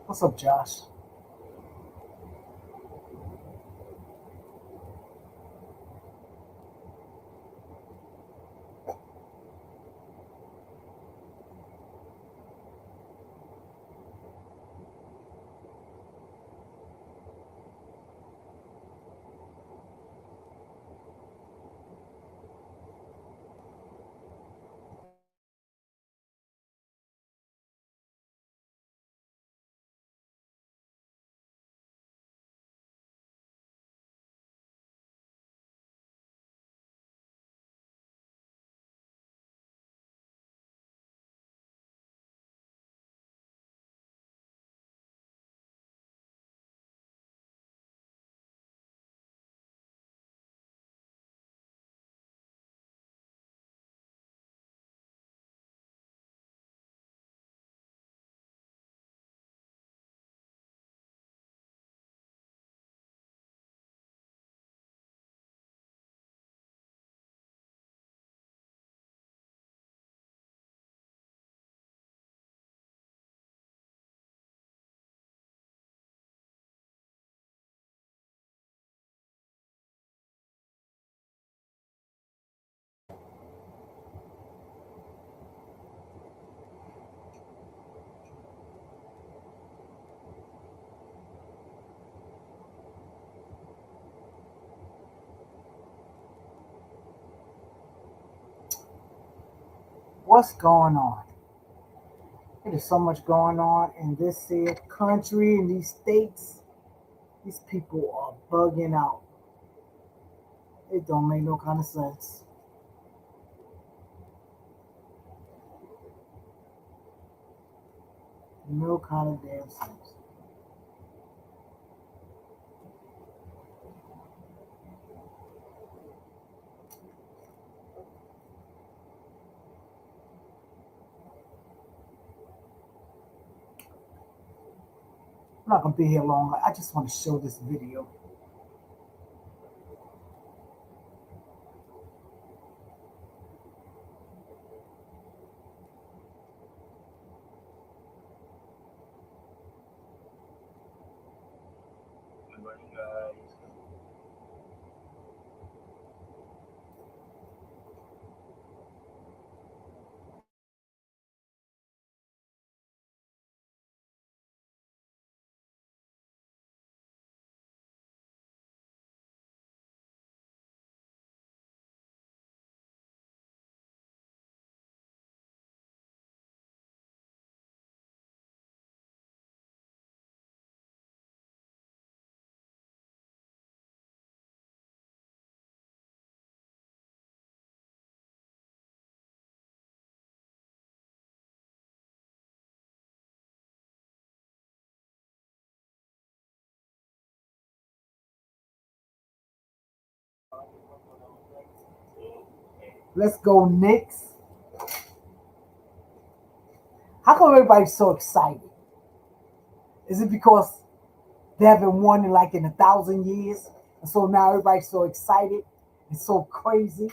What's up, Josh? What's going on? There's so much going on in this here country, in these states. These people are bugging out. It don't make no kind of sense. No kind of damn sense. I'm not gonna be here long. I just want to show this video. Good morning, guys. Let's go Knicks. How come everybody's so excited? Is it because they haven't won in like in 1,000 years? And so now everybody's so excited and so crazy?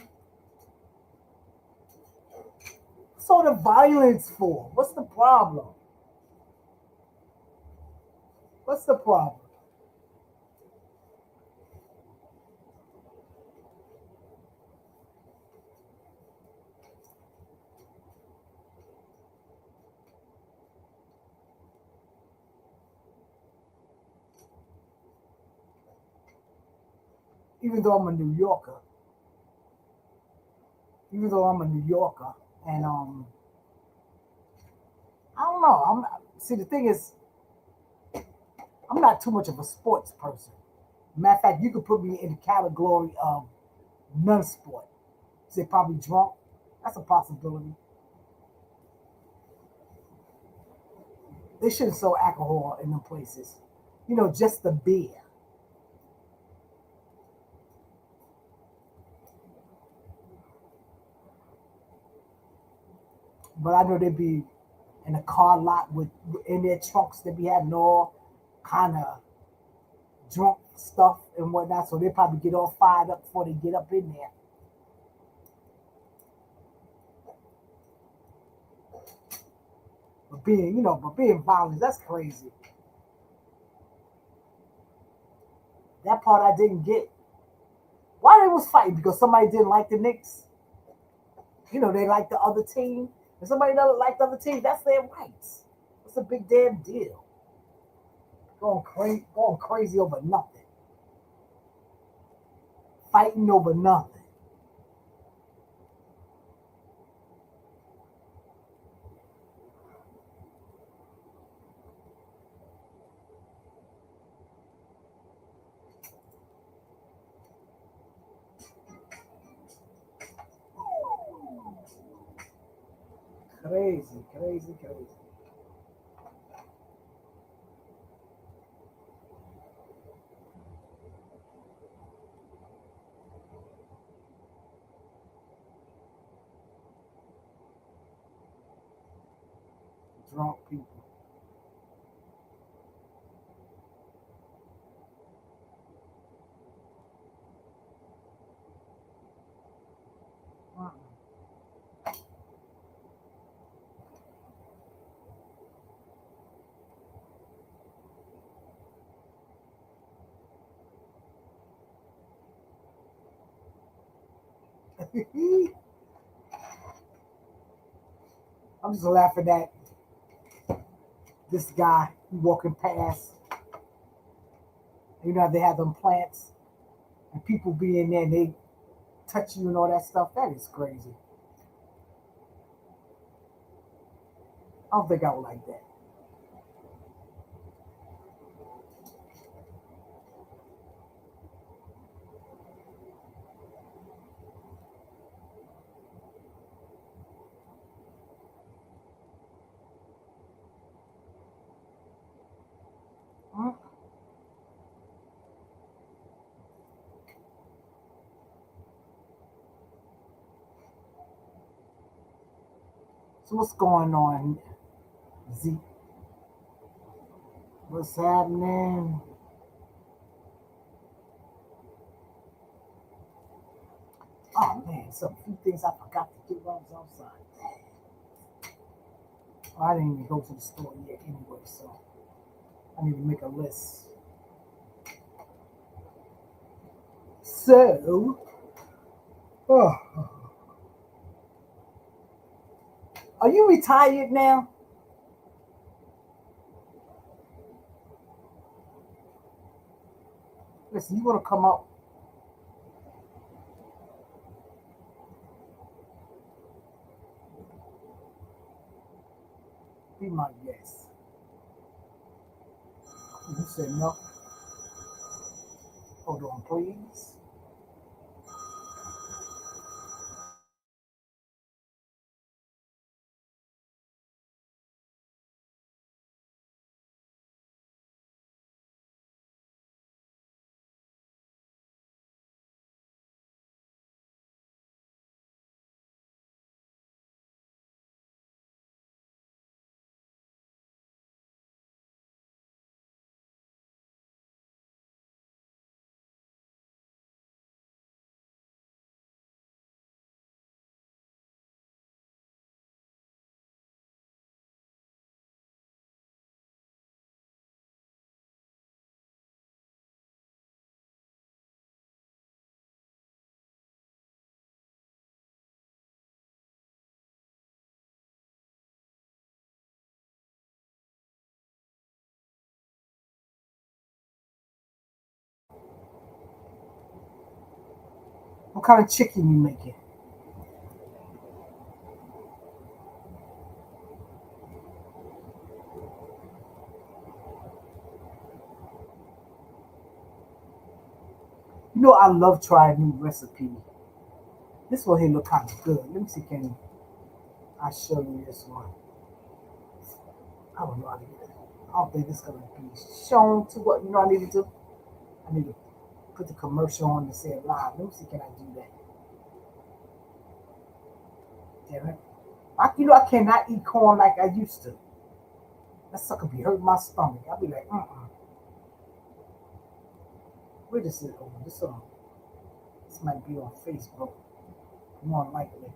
What's all the violence for? What's the problem? What's the problem? Even though I'm a New Yorker, even though I'm a New Yorker, and I don't know. I'm not, see the thing is, I'm not too much of a sports person. Matter of fact, you could put me in the category of non-sport. Say probably drunk. That's a possibility. They shouldn't sell alcohol in them places. Just the beer. But I know they'd be in a car lot with in their trunks. They be having all kind of drunk stuff and whatnot. So they probably get all fired up before they get up in there. But being violent, that's crazy. That part I didn't get. Why they was fighting? Because somebody didn't like the Knicks. You know, they like the other team. If somebody doesn't like the other team, that's their rights. It's a big damn deal. Going crazy over nothing. Fighting over nothing. Crazy, crazy, crazy. Drunk people. I'm just laughing at this guy walking past. You know, they have them plants and people be in there and they touch you and all that stuff. That is crazy. I don't think I would like that. Mm. So what's going on, Z? What's happening? Oh man, some few things I forgot to do while I was outside. Well, I didn't even go to the store yet anyway, so I need to make a list. So, oh, are you retired now? Listen, you want to come up? Be my guest. You said no. Hold on, please. What kind of chicken you making? You know, I love trying new recipe. This one here look kind of good. Let me see, can I show you this one? I don't know how to get it. I don't think this is gonna be shown to what you know I need to do. I need to put the commercial on to say it live. Let me see, can I do that? Damn it. You know, I cannot eat corn like I used to. That sucker be hurting my stomach. I'll be like, where this is on? This might be on Facebook, more likely.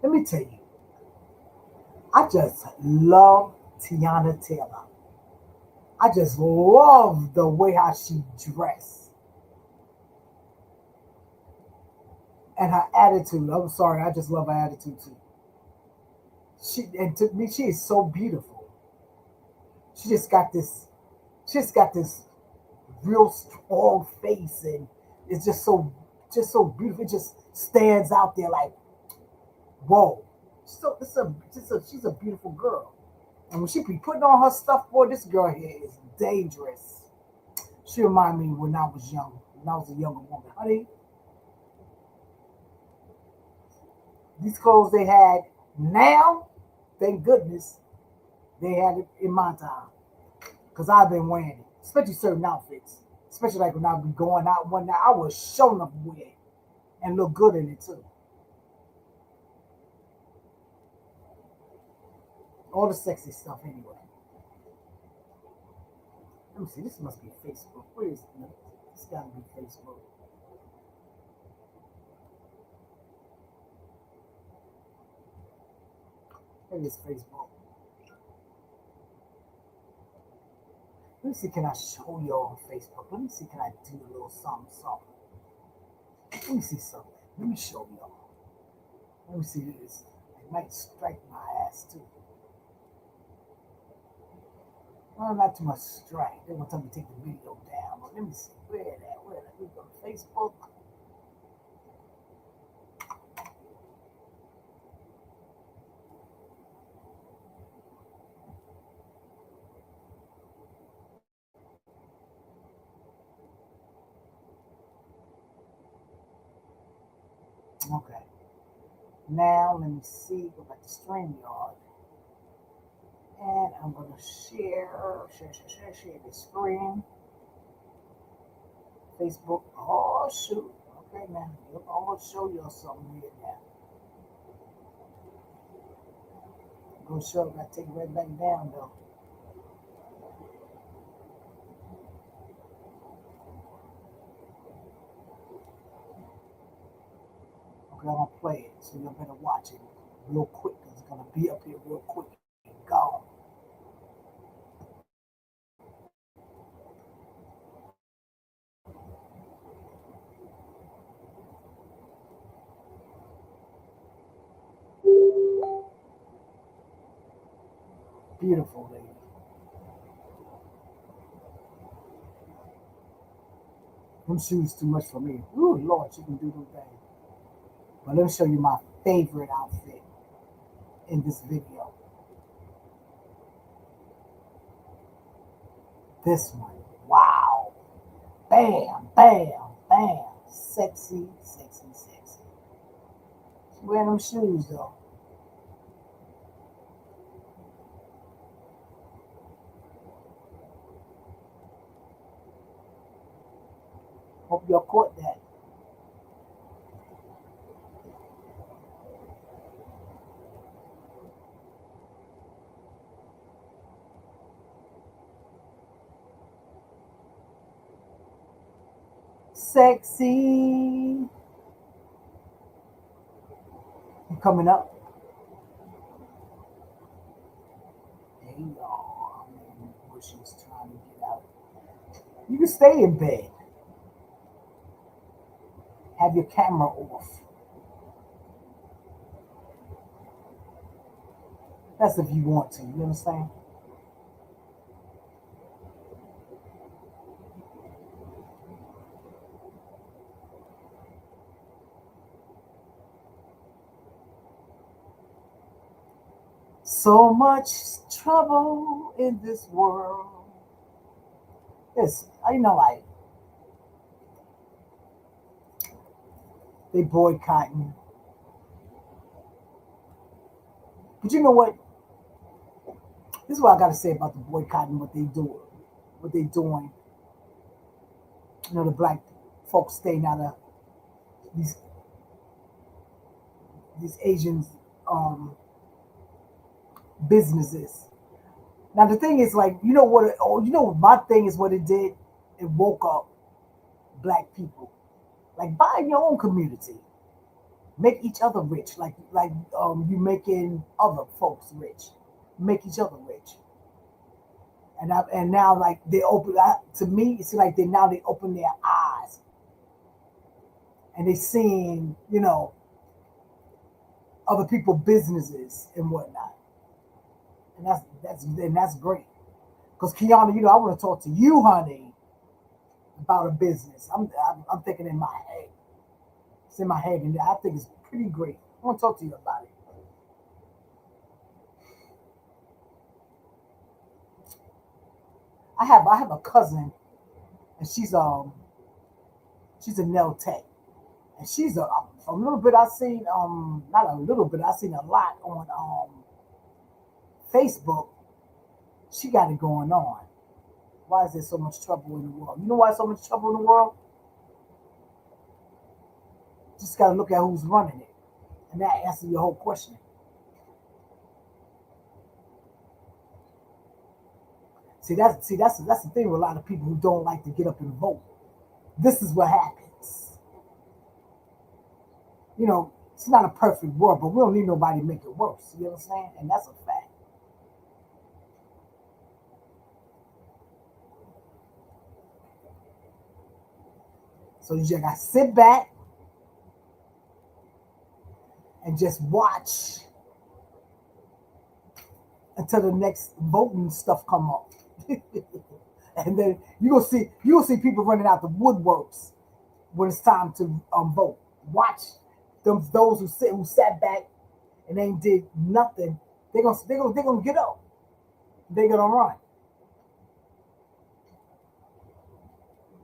Let me tell you, I just love Tiana Taylor. I just love the way how she dressed and her attitude. I'm sorry, I just love her attitude too. And to me, she is so beautiful. She just got this, she just got this real strong face, and it's just so beautiful. It just stands out there like, whoa. So she's a beautiful girl. And when she be putting on her stuff, boy, this girl here is dangerous. She remind me when I was young, when I was a younger woman. Honey, these clothes they had now, thank goodness, they had it in my time. Because I've been wearing it, especially certain outfits. Especially like when I be going out one night, I was showing up with it and look good in it too. All the sexy stuff anyway. Let me see, this must be Facebook. Where is it? It's gotta be Facebook. Maybe it's Facebook. Let me see, can I show you on Facebook? Let me see, can I do a little something, something? Let me see something. Let me show y'all. Let me see this. It might strike my ass too. Well, not too much strike. They're gonna tell me to take the video down. But let me see. Where that? Where that? We go to Facebook. Okay. Now let me see. Go back to StreamYard. And I'm gonna share the screen. Facebook. Oh shoot. Okay, man. I'm gonna show you something here now. I'm gonna show you. I take it right back down though. Okay, I'm gonna play it, so you better watch it real quick. It's gonna be up here real quick and gone. Beautiful lady. Them shoes too much for me. Ooh, Lord, she can do them things. But let me show you my favorite outfit in this video. This one. Wow. Bam, bam, bam. Sexy, sexy, sexy. She wearing them shoes though. Hope y'all caught that. Sexy. Coming up. There you are. Man, she's trying to get out. You can stay in bed. Have your camera off. That's if you want to. You understand? So much trouble in this world. Yes, I know, like they boycotting. But you know what? This is what I gotta say about the boycotting. What they do, what they doing. You know, the black folks staying out of these these Asians um, businesses. Now the thing is, like, you know what? Oh, you know, my thing is what it did. It woke up black people. Like, buy in your own community. Make each other rich, you making other folks rich. Make each other rich. And now like they open to me, it's like they open their eyes and they seeing other people businesses and whatnot, and that's great. Because Kiana, I want to talk to you, honey, about a business. I'm thinking in my head. It's in my head, and I think it's pretty great. I want to talk to you about it. I have a cousin, and she's a nail tech, and she's a little bit I seen not a little bit I seen a lot on Facebook. She got it going on. Why is there so much trouble in the world? You know why so much trouble in the world? Just got to look at who's running it, and that answers your whole question. That's the thing with a lot of people who don't like to get up and vote. This is what happens. It's not a perfect world, but we don't need nobody to make it worse. You know what I'm saying? And that's a fact. So you just got to sit back and just watch until the next voting stuff come up. And then you'll see people running out the woodworks when it's time to vote. Watch those who sat back and ain't did nothing. They're gonna get up. They're gonna run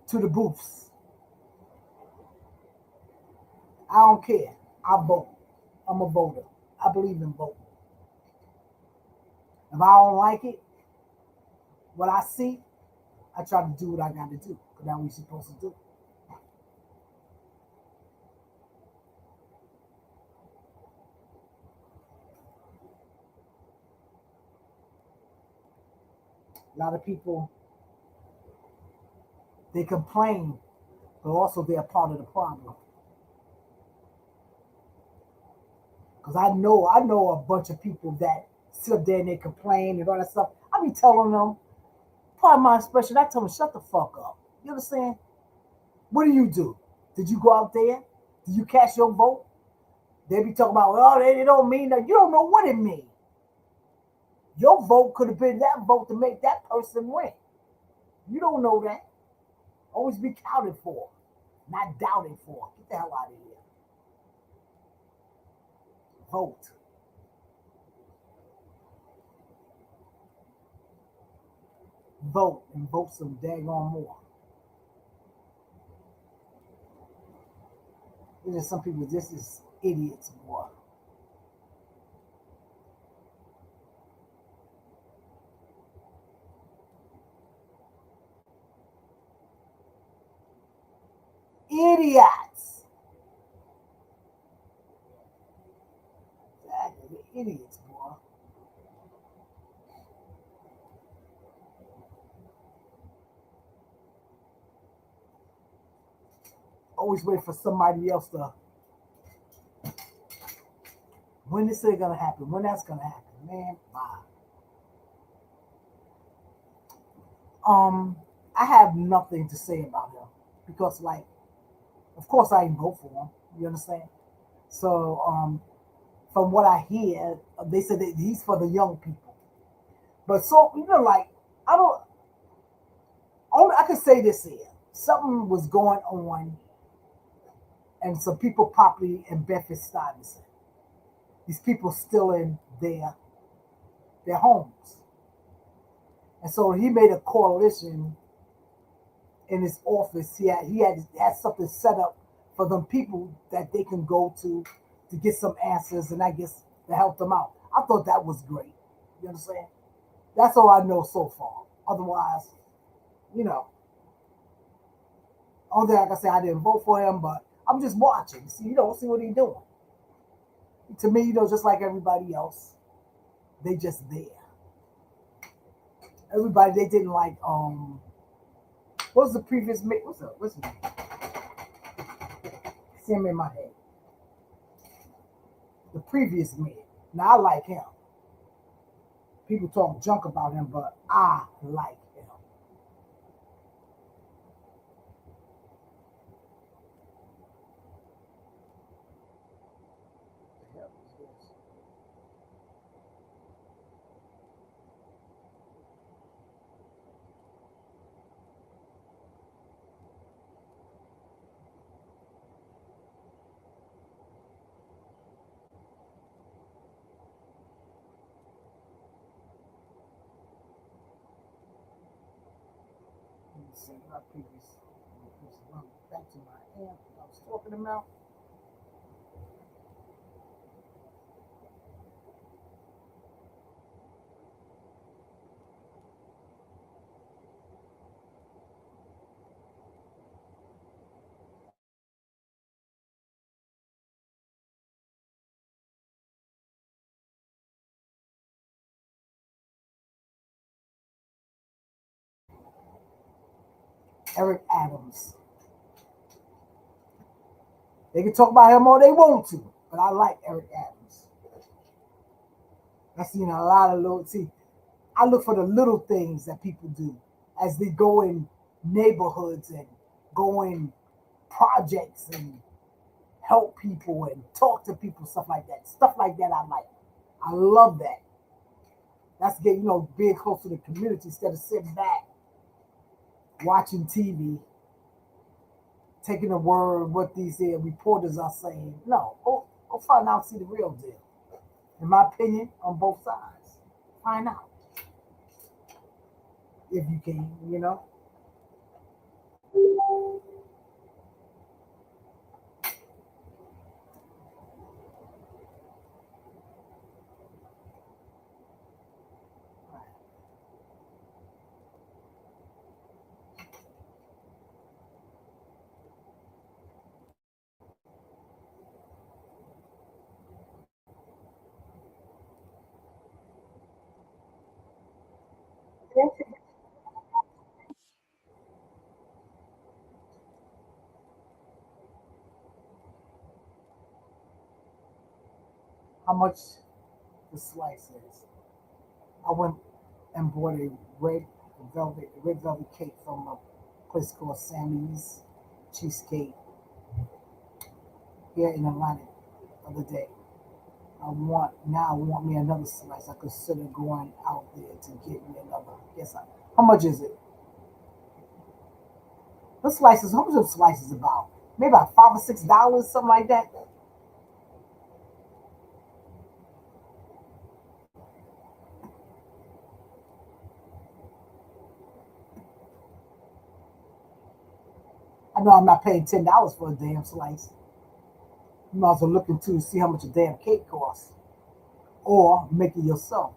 to the booths. I don't care. I vote. I'm a voter. I believe in voting. If I don't like it, what I see, I try to do what I got to do. Because that's what we're supposed to do. A lot of people, they complain, but also they're part of the problem. Because I know a bunch of people that sit up there and they complain and all that stuff. I be telling them, part of my expression, I tell them, shut the fuck up. You understand? What do you do? Did you go out there? Did you cast your vote? They be talking about, oh, they don't mean that. You don't know what it means. Your vote could have been that vote to make that person win. You don't know that. Always be counted for, not doubted for. Get the hell out of here. Vote. Vote and vote some daggone more. There's just some people, this is idiots, boy. Idiots. Exactly. Idiots, boy. Always wait for somebody else to. When this is gonna happen? When that's gonna happen? Man, bye. Um, I have nothing to say about him because, like, of course, I didn't vote for him. You understand? So, from what I hear, they said that he's for the young people. But so like I don't. Only I can say this here. Something was going on, and some people properly in Bedford Stuyvesant. These people still in their homes, and so he made a coalition in his office. He had something set up for them people that they can go to get some answers, and I guess to help them out. I thought that was great. You understand? That's all I know so far. Otherwise, you know, only thing I can say I didn't vote for him, but I'm just watching. See what he's doing. To me, just like everybody else, they just there. Everybody they didn't like. What was the previous? What's his name? See him in my head. the previous mayor. Now I like him. People talk junk about him, but I like him. The hell is this? Let me see my previous. Back to my amp. I was talking about. Eric Adams. They can talk about him all they want to, but I like Eric Adams. I've seen a lot of little. See, I look for the little things that people do as they go in neighborhoods and go in projects and help people and talk to people, stuff like that. Stuff like that I like. I love that. That's getting, being close to the community instead of sitting back watching TV, taking the word what these reporters are saying. No, go find out, see the real deal. In my opinion, on both sides. Find out if you can. How much the slice is. I went and bought a red velvet cake from a place called Sammy's Cheesecake here in Atlanta the other day. I want me another slice. I consider going out there to get me another. How much is it? The slices, how much are the slices about? Maybe about $5 or $6, something like that. I know I'm not paying $10 for a damn slice. You might as well look into see how much a damn cake costs. Or make it yourself.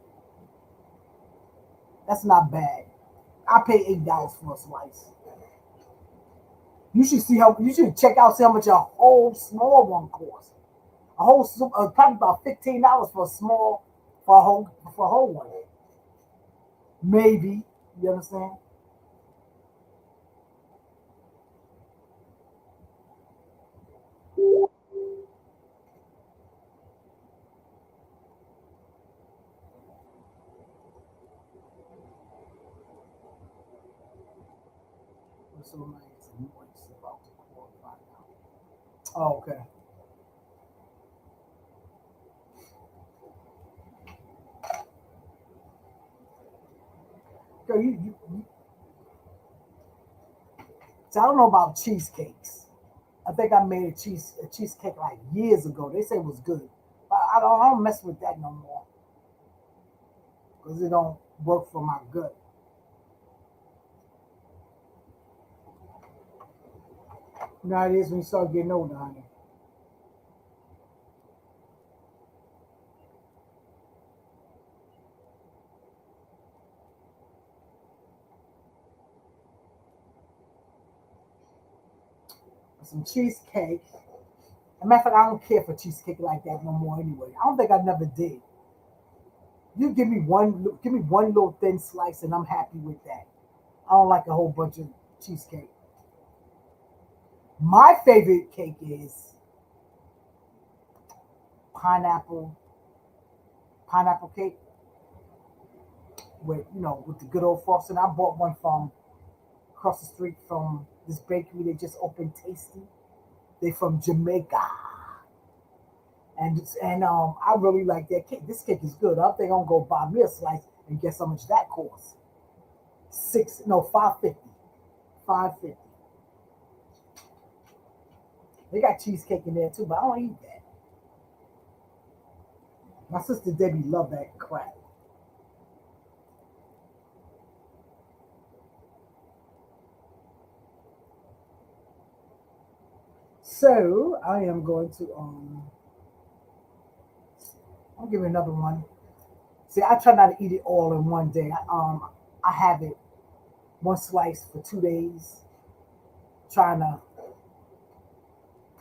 That's not bad. I pay $8 for a slice. You should check out see how much a whole small one costs. Probably about $15 for a small for a whole one. Maybe, you understand? So nice and moist about to qualify now. Oh, okay. So so I don't know about cheesecakes. I think I made a cheesecake like years ago. They say it was good, but I don't mess with that no more because it don't work for my gut. You know how it is when you start getting older, honey. Some cheesecake. As a matter of fact, I don't care for cheesecake like that no more anyway. I don't think I never did. You give me one little thin slice, and I'm happy with that. I don't like a whole bunch of cheesecake. My favorite cake is pineapple cake with the good old frosting. I bought one from across the street from this bakery. They just opened Tasty. They from Jamaica, and I really like their cake. This cake is good. I think I'm gonna go buy me a slice and guess how much that costs. 5.50. 5.50. They got cheesecake in there too, but I don't eat that. My sister Debbie loved that crap. So I am going to I'll give you another one. See, I try not to eat it all in one day. I have it one slice for 2 days, trying to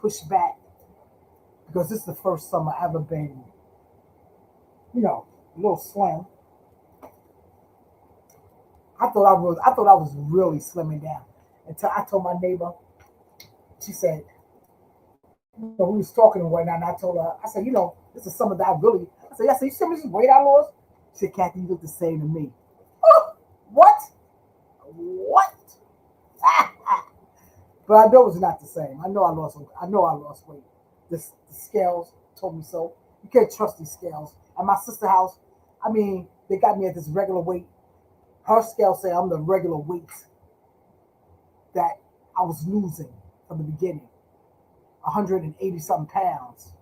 push back because this is the first summer I've ever been, a little slim. I thought I was really slimming down until I told my neighbor. She said, we was talking and whatnot, and I told her, I said, this is something that I said, you see me this weight I lost? She said, Kathy, you look the same to me. Oh, what? What? But I know it's not the same. I know I lost weight. The scales told me so. You can't trust these scales. At my sister's house, they got me at this regular weight. Her scale say I'm the regular weight that I was losing from the beginning. 180 something pounds.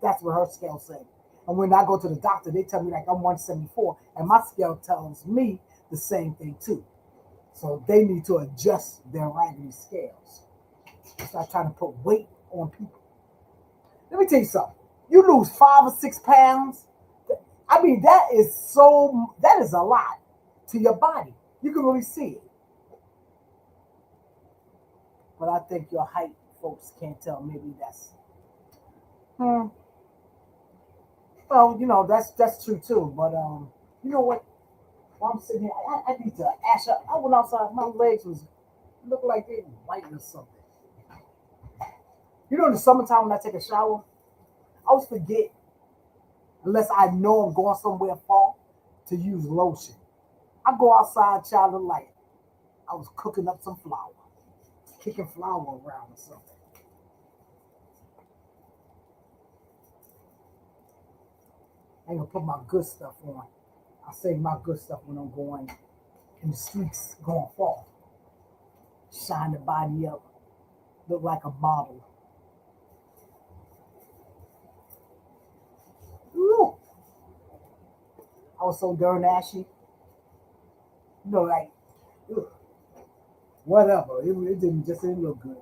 That's what her scale said. And when I go to the doctor, they tell me like I'm 174, and my scale tells me the same thing too. So they need to adjust their raggedy scales. Stop trying to put weight on people. Let me tell you something. You lose 5 or 6 pounds. That is a lot to your body. You can really see it. But I think your height, folks can't tell. Maybe that's well, that's true too. But you know what? While I'm sitting here, I need to ash up. I went outside. My legs was looked like they were white or something. In the summertime when I take a shower, I always forget, unless I know I'm going somewhere far, to use lotion. I go outside, child, look like I was cooking up some flour, kicking flour around or something. I ain't gonna put my good stuff on. I save my good stuff when I'm going in the streets, going far. Shine the body up, look like a model. Ooh, I was so darn ashy. Like, ugh, whatever. It didn't look good.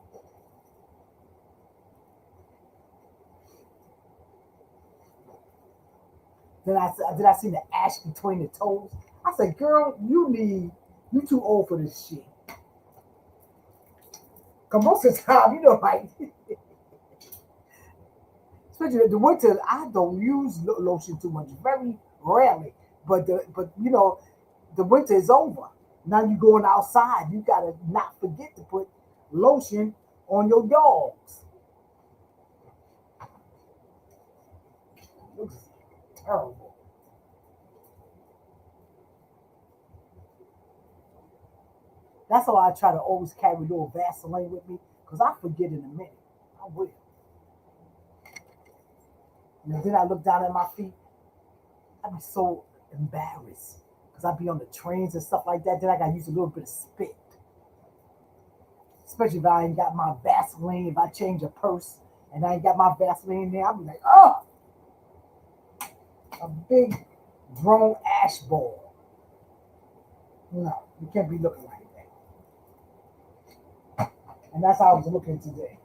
Then I see the ash between the toes. I said, girl, you too old for this shit. Cause most of the time, like, especially in the winter, I don't use lotion too much, very rarely. But the winter is over. Now you going outside, you gotta not forget to put lotion on your dogs. It looks terrible. That's why I try to always carry a little Vaseline with me, because I forget in a minute. I will. And then I look down at my feet, I'd be so embarrassed. Because I'd be on the trains and stuff like that. Then I gotta use a little bit of spit. Especially if I ain't got my Vaseline, if I change a purse and I ain't got my Vaseline there, I'll be like, oh, a big grown ash ball. No, you can't be looking like that. And that's how I was looking today.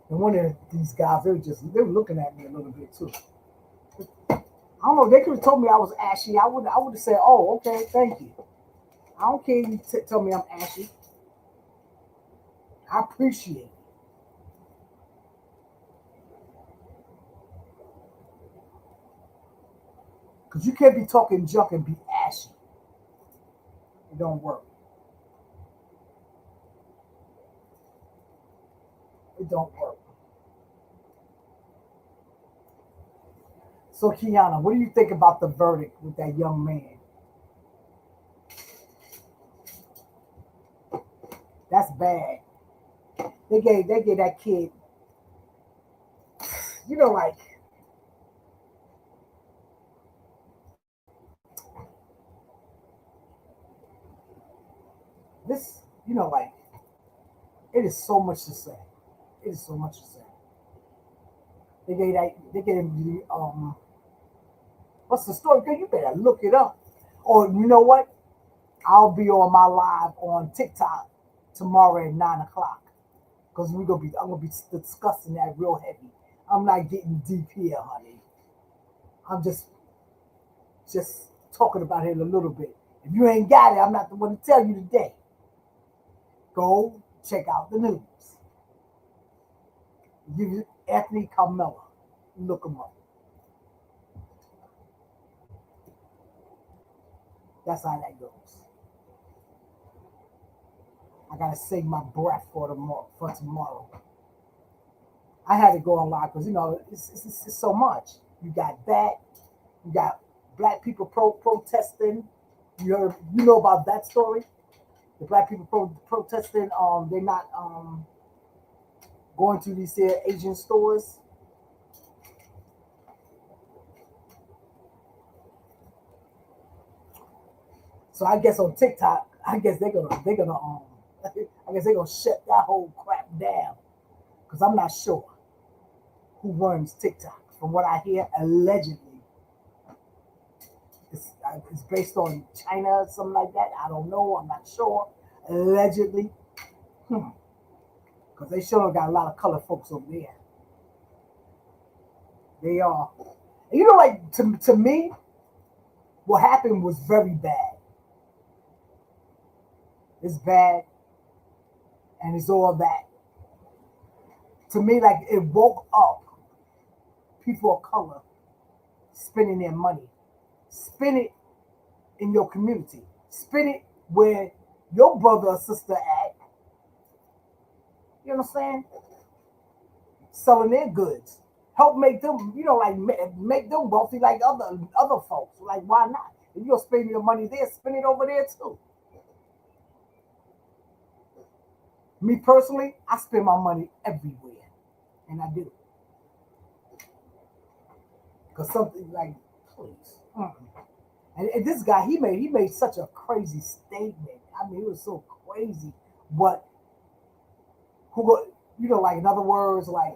And one of these guys, they were looking at me a little bit too. I don't know. They could have told me I was ashy. I would have said, "Oh, okay, thank you." I don't care if you tell me I'm ashy. I appreciate it because you can't be talking junk and be ashy. It don't work. It don't work. So, Kiana, what do you think about the verdict with that young man? That's bad. They gave that kid, you know, like this, you know, like it is so much to say. It is so much to say. They gave him the what's the story? Girl, you better look it up. Or you know what? I'll be on my live on TikTok tomorrow at 9 o'clock because I'm gonna be discussing that real heavy. I'm not getting deep here, honey. I'm just talking about it a little bit. If you ain't got it, I'm not the one to tell you today. Go check out the news. Give you Anthony Carmella. Look him up. That's how that goes. I gotta save my breath for tomorrow. I had to go online because it's so much. You got that. You got black people protesting. You know about that story? The black people protesting. They're not going to these Asian stores. So I guess on TikTok, I guess they're gonna I guess they're gonna shut that whole crap down because I'm not sure who runs TikTok. From what I hear, allegedly, it's based on China or something like that. I don't know. I'm not sure. Allegedly, because they sure got a lot of color folks over there. They are. And you know, like to me, what happened was very bad. It's bad, and it's all that. To me, like it woke up people of color spending their money. Spend it in your community. Spend it where your brother or sister at. You know what I'm saying? Selling their goods. Help make them, like make them wealthy like other folks. Like why not? If you're spending your money there, spend it over there too. Me personally, I spend my money everywhere, and I do because something like please. And this guy, he made such a crazy statement. I mean, it was so crazy. But who go, like in other words, like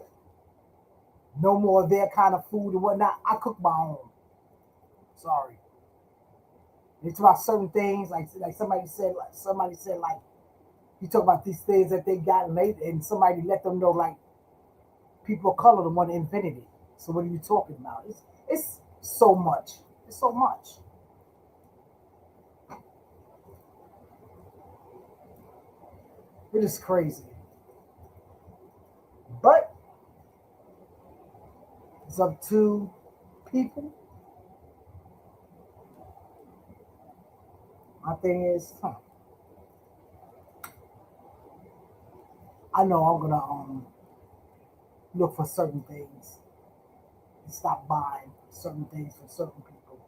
no more of their kind of food and whatnot. I cook my own. Sorry. It's about certain things, like somebody said like you talk about these things that they got and somebody let them know like people of color the one that invented it. So what are you talking about? It's so much. It's so much. It is crazy. But it's up to people. My thing is, I know I'm gonna look for certain things and stop buying certain things for certain people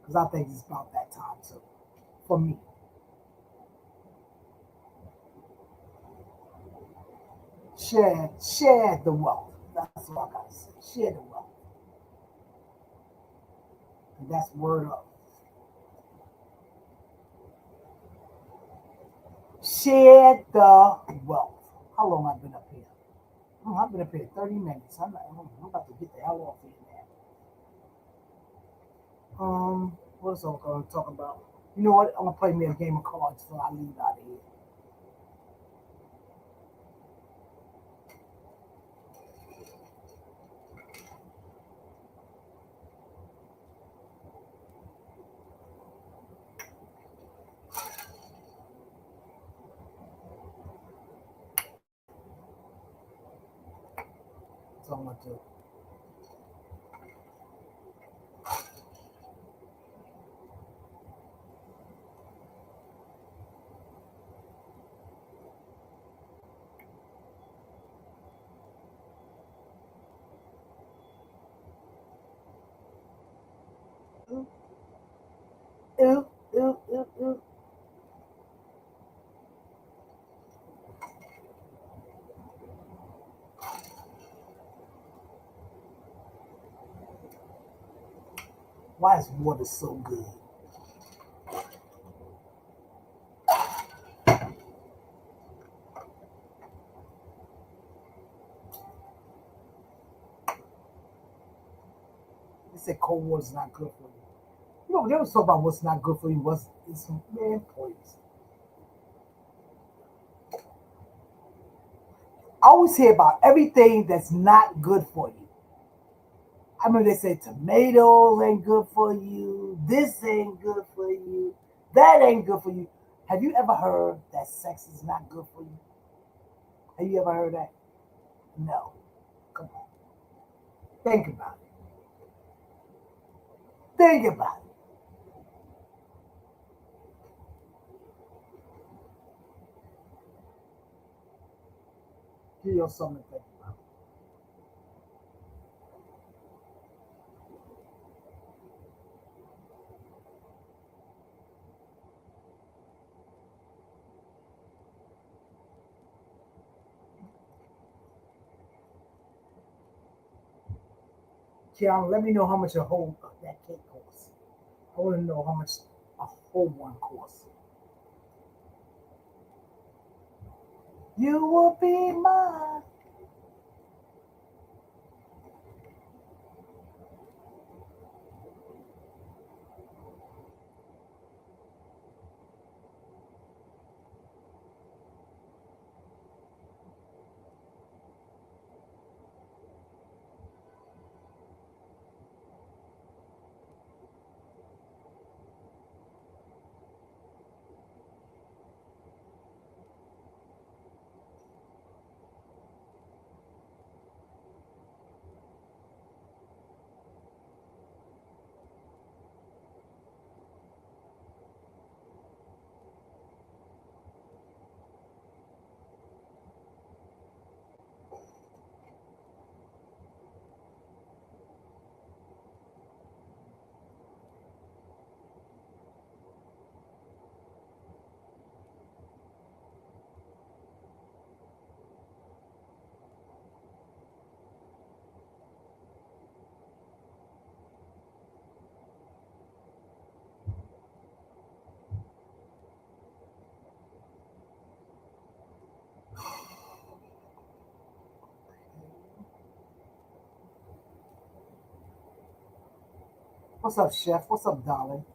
because I think it's about that time too. For me, share the wealth. That's what I gotta say. Share the wealth, and that's word up. Share the wealth. How long I've been up here? I've been up here 30 minutes. I'm about to get the hell off here now. What else I'm gonna talk about? You know what? I'm gonna play me a game of cards before I leave out of here. So I'm gonna do. Why is water so good? They say cold water is not good for you. You know, they was talking about what's not good for you. What's it's man, please. I always hear about everything that's not good for you. I mean, they say tomatoes ain't good for you. This ain't good for you. That ain't good for you. Have you ever heard that sex is not good for you? Have you ever heard that? No. Come on. Think about it. Think about it. Give yourself something to think about. Kiana, let me know how much a whole that cake costs. I want to know how much a whole one costs. You will be mine. What's up, chef? What's up, darling?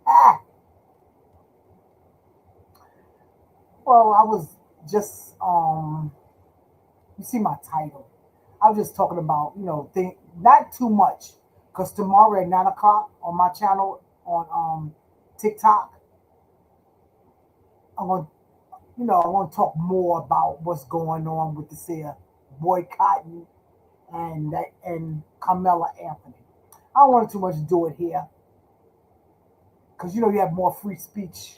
Ah, well, I was just you see my title. I was just talking about, think not too much, because tomorrow at 9 o'clock on my channel on TikTok, I'm gonna, I want to talk more about what's going on with this here boycotting and Carmela Anthony. I don't want too much to do it here, because you have more free speech,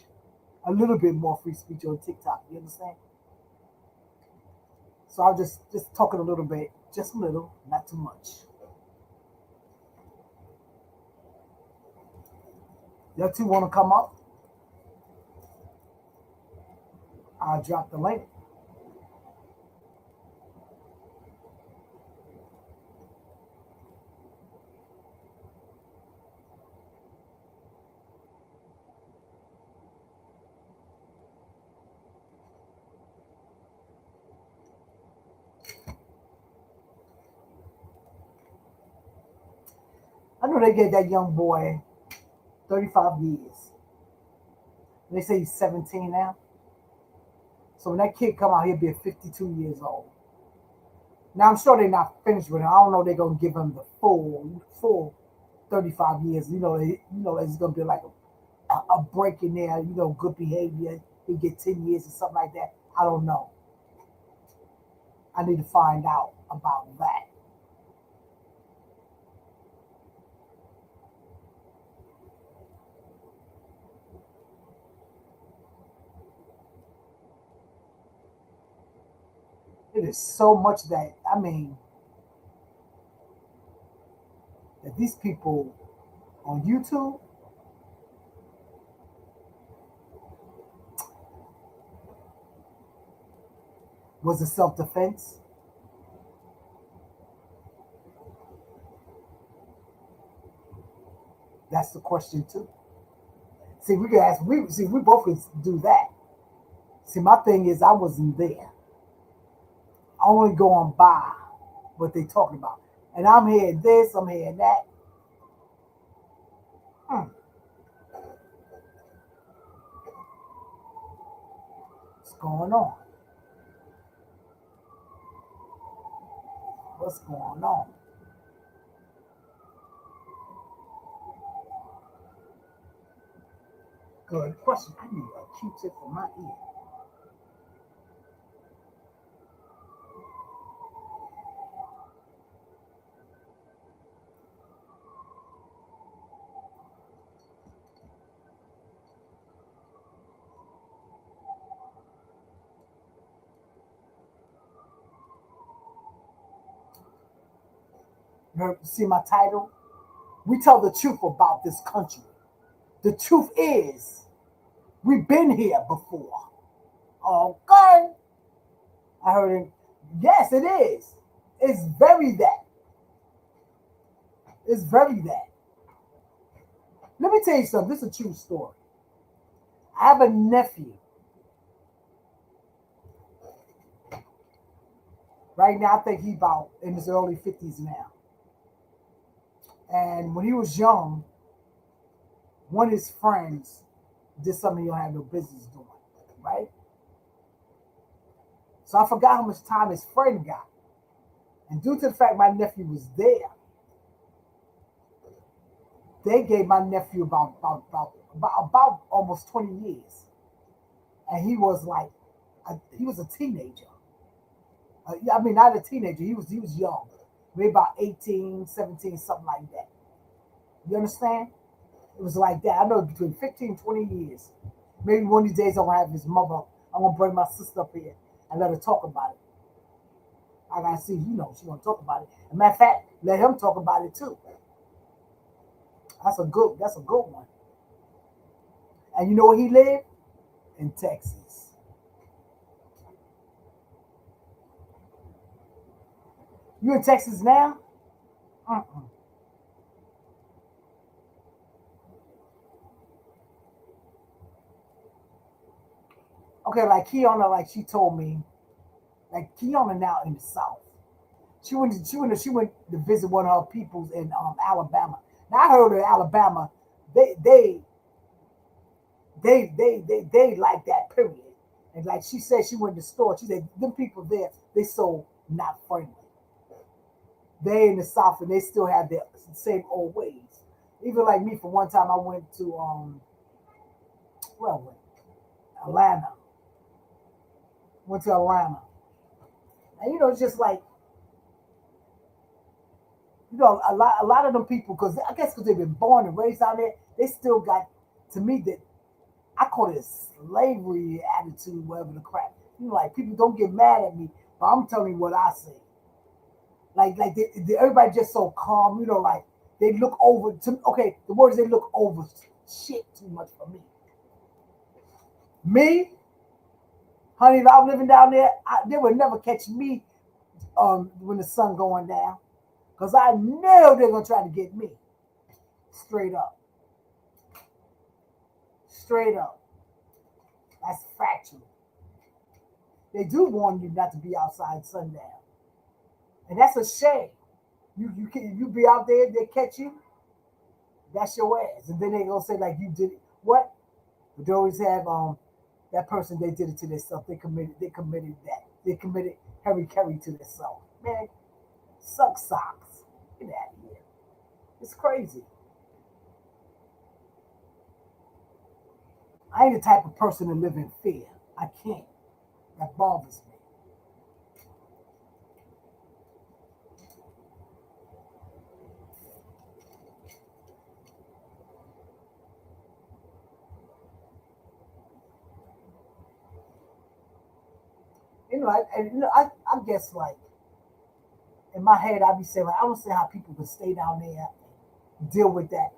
a little bit more free speech on TikTok. You understand? So I'll just talking a little bit, just a little, not too much. You two want to come up? I'll drop the link. I know they gave that young boy 35 years. They say he's 17 now. So when that kid come out, he'll be 52 years old. Now I'm sure they're not finished with him. I don't know if they're gonna give him the full 35 years. It's gonna be like a break in there. Good behavior. He get 10 years or something like that. I don't know. I need to find out about that. It is so much that that these people on YouTube, Was it self-defense? That's the question too. See, we can ask. We both can do that. See, my thing is, I wasn't there. I only go on by what they talking about, and I'm hearing this, I'm hearing that. Hmm, what's going on? What's going on? Good question. I need a Q-tip for my ear. See my title? We tell the truth about this country. The truth is, we've been here before. Okay. I heard it. Yes, it is. It's very that. It's very that. Let me tell you something. This is a true story. I have a nephew. Right now, I think he's about in his early 50s now. And when he was young, one of his friends did something he don't have no business doing. Right? So I forgot how much time his friend got. And due to the fact my nephew was there, they gave my nephew about almost 20 years. And he was like, he was a teenager. I mean, not a teenager. He was young, maybe about 18, 17, something like that. You understand? It was like that. I know between 15 and 20 years. Maybe one of these days I'm gonna have his mother. I'm gonna bring my sister up here and let her talk about it. I gotta see, she gonna talk about it. As a matter of fact, let him talk about it too. That's a good one. And you know where he lived? In Texas. You in Texas now? Mm-mm. Okay, like Kiana, like she told me, like Kiana now in the South. She went to visit one of her peoples in Alabama. Now I heard in Alabama, they they they like that period. And like she said, she went to the store. She said them people there, they so not friendly. They in the South and they still have their same old ways. Even like me, for one time, I went to where I went, Atlanta. Went to Atlanta, and it's just like a lot of them people, because I guess because they've been born and raised out there, they still got, to me, that I call it a slavery attitude, whatever the crap. Like people don't get mad at me, but I'm telling you what I see. Like everybody just so calm, like they look over to. Okay, the word is they look over shit too much for me. Me, honey, if I was living down there, they would never catch me when the sun going down, because I know they're gonna try to get me. Straight up, straight up. That's factual. They do warn you not to be outside sundown, and that's a shame. You be out there, they catch you, that's your ass, and then they gonna say like you did it. What? But they always have that person, they did it to themselves. They committed that. They committed Harry Carey to themselves. Man, suck socks. Get out of here. It's crazy. I ain't the type of person to live in fear. I can't. That bothers me. I guess like in my head, I'd be saying like I don't see how people can stay down there and deal with that.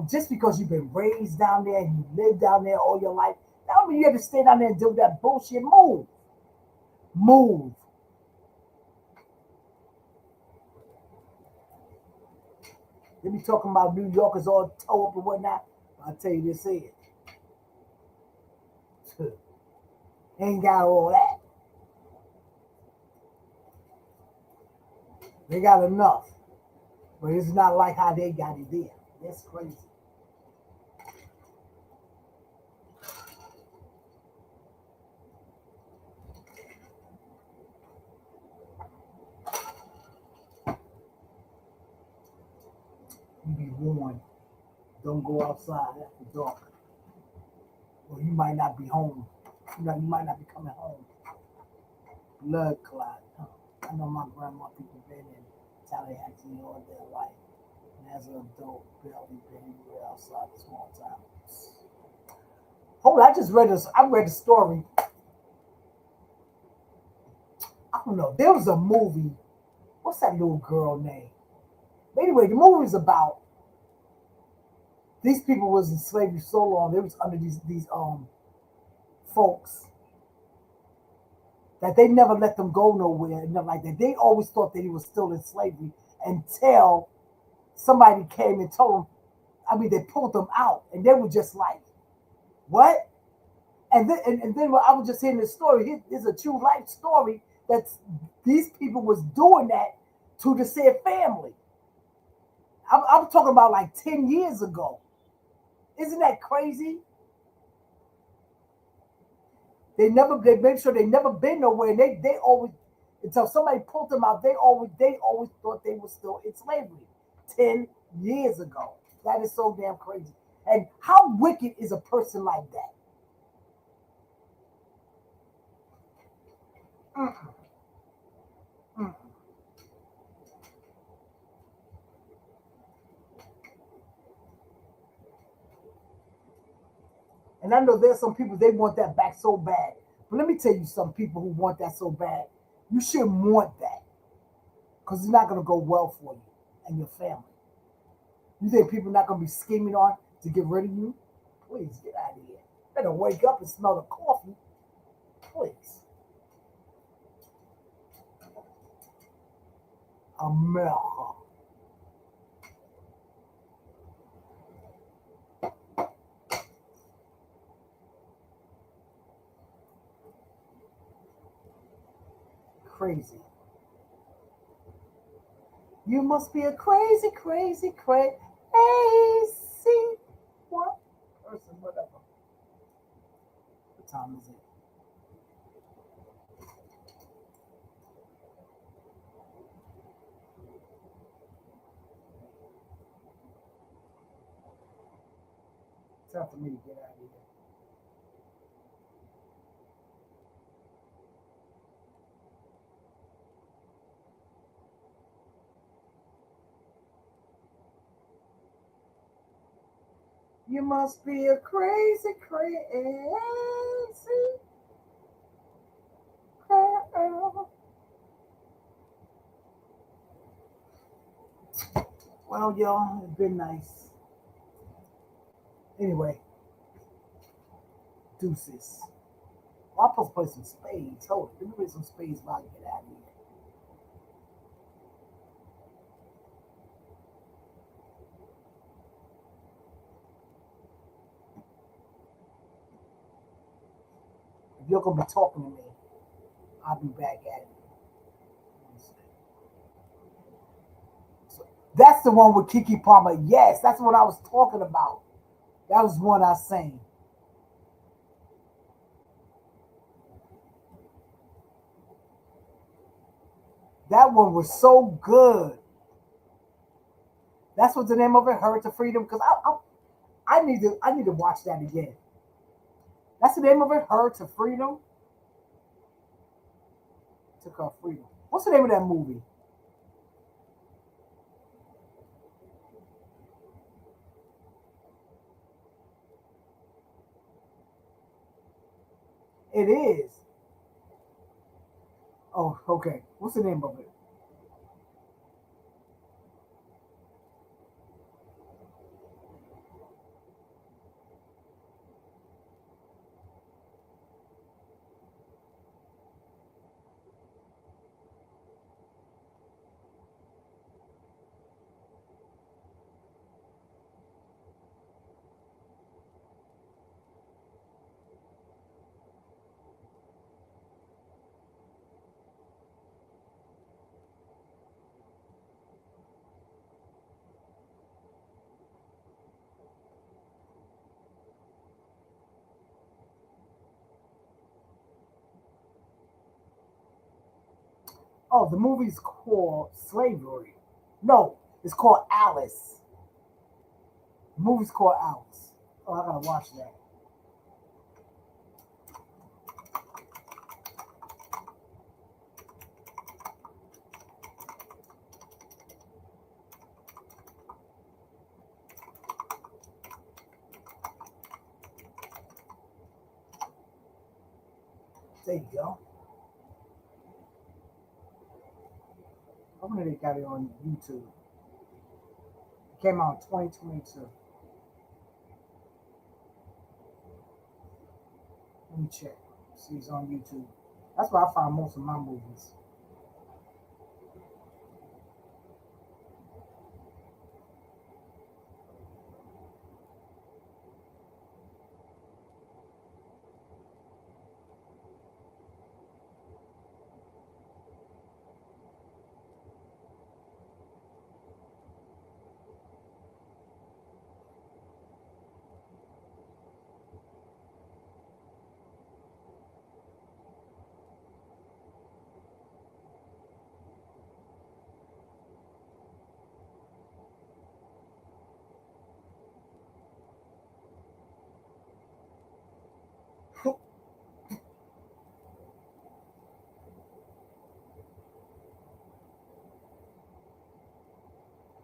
Just because you've been raised down there and you lived down there all your life, that don't mean you have to stay down there and deal with that bullshit. Move. Move. They be talking about New Yorkers all toe up and whatnot. I'll tell you this is. Ain't got all that. They got enough. But it's not like how they got it there. That's crazy. You be warned. Don't go outside after dark. Or you might not be home. You might not be coming home. Blood clot. I know my grandma people been in Tallahassee all their life. And as an adult, barely been anywhere outside the small town. Hold on, I read a story. I don't know. There was a movie. What's that little girl name? But anyway, the movie is about these people was in slavery so long, they was under these folks that they never let them go nowhere and nothing like that. They always thought that he was still in slavery until somebody came and told them. I mean, they pulled them out, and they were just like, "What?" And then I was just hearing this story. It's a true life story that these people was doing that to the said family. I'm talking about like 10 years ago. Isn't that crazy? They made sure they never been nowhere. And they always until somebody pulled them out, they always thought they were still in slavery 10 years ago. That is so damn crazy. And how wicked is a person like that? Mm-mm, mm-mm. And I know there's some people they want that back so bad. But let me tell you, some people who want that so bad, you shouldn't want that because it's not going to go well for you and your family. You think people are not going to be scheming on to get rid of you? Please get out of here. Better wake up and smell the coffee. Please. America. Crazy. You must be a crazy, crazy, crazy what person, whatever. What time is it? Time for me to get out of here. You must be a crazy, crazy girl. Well, y'all, it's been nice. Anyway, deuces. Well, I'm supposed to play some spades. Hold on, let me play some spades while I get out of here. If you're gonna be talking to me, I'll be back at it. So that's the one with Kiki Palmer. Yes, that's what I was talking about. That was one I sang. That one was so good. That's what the name of it, "Her to Freedom." Because I need to watch that again. That's the name of it, "Her to Freedom." Took her freedom. What's the name of that movie? It is. Oh, okay. What's the name of it? Oh, the movie's called Slavery. No, it's called Alice. The movie's called Alice. Oh, I gotta watch that. There you go. I wonder they got it on YouTube. It came out in 2022. Let me check. See, it's on YouTube. That's where I find most of my movies.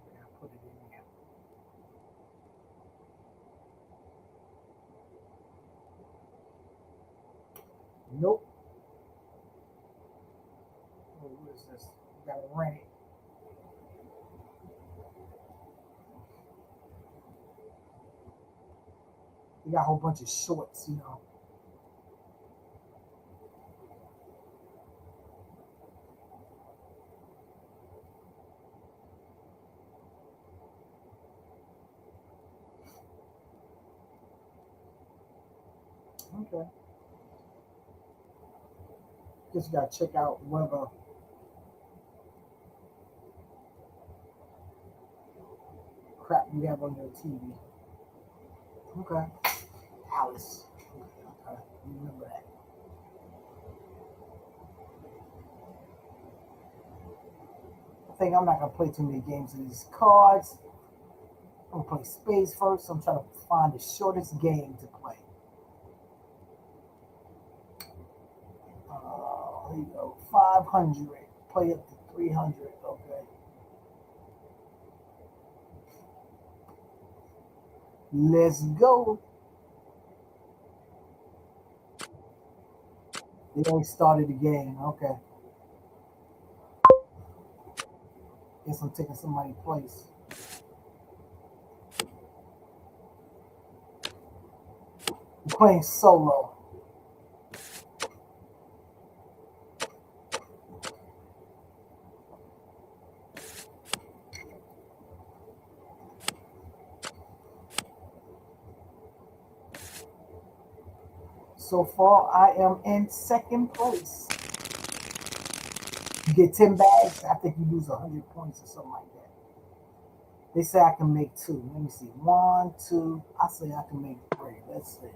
I put it in there. Nope. Oh, what is this? You gotta rent it. You got a whole bunch of shorts. Okay. Just gotta check out whatever crap you have on your TV. Okay. Alice. Okay. Remember that. I think I'm not gonna play too many games of these cards. I'm gonna play spades first. I'm trying to find the shortest game to play. Here you go. 500. Play up to 300. Okay. Let's go. They already started the game. Okay. Guess I'm taking somebody's place. I'm playing solo. So far, I am in second place. You get 10 bags. I think you lose 100 points or something like that. They say I can make two. Let me see. One, two. I say I can make three. Let's see.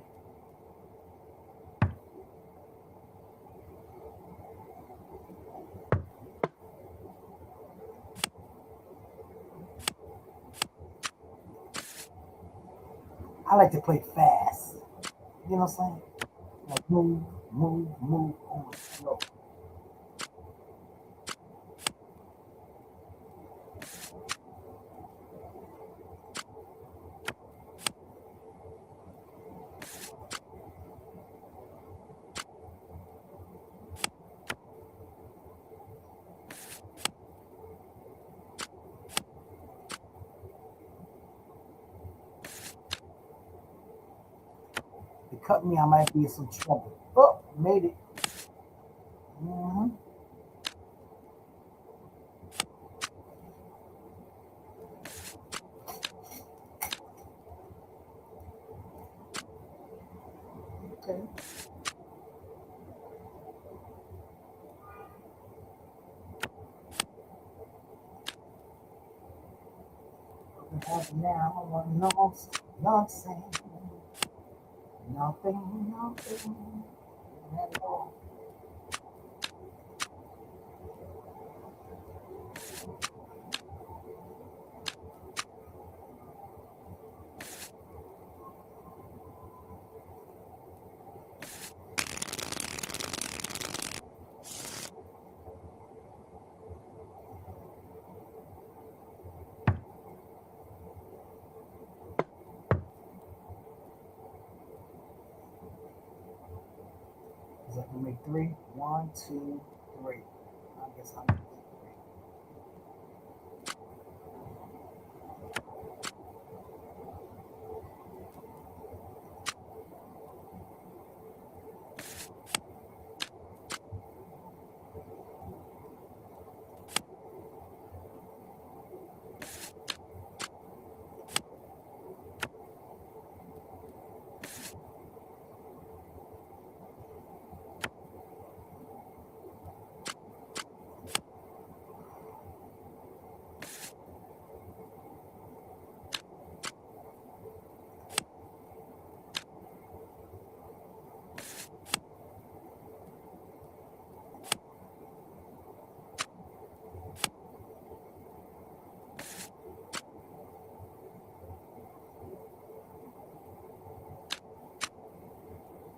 I like to play fast. You know what I'm saying? Like move, move, move on slow. If they cut me, I might be in some trouble. Oh, made it. hmm Okay. What happens now? I want no nonsense. Nothing, nothing at all. I can make three. One, two, three. I guess I'll make three.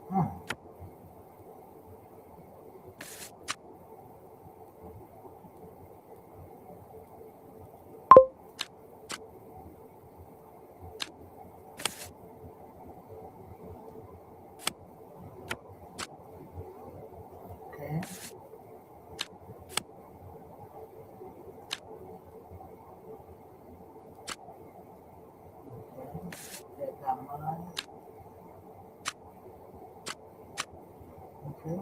Hmm. Okay. Okay. That got mine. Okay.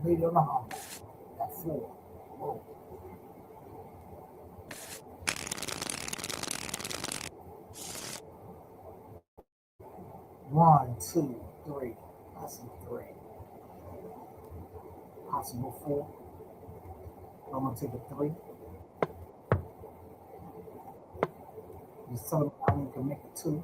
Medium and humble. Got four. Whoa. One, two, three. I see three. Possible four. I'm gonna take a three. Just tell me how you can make a two.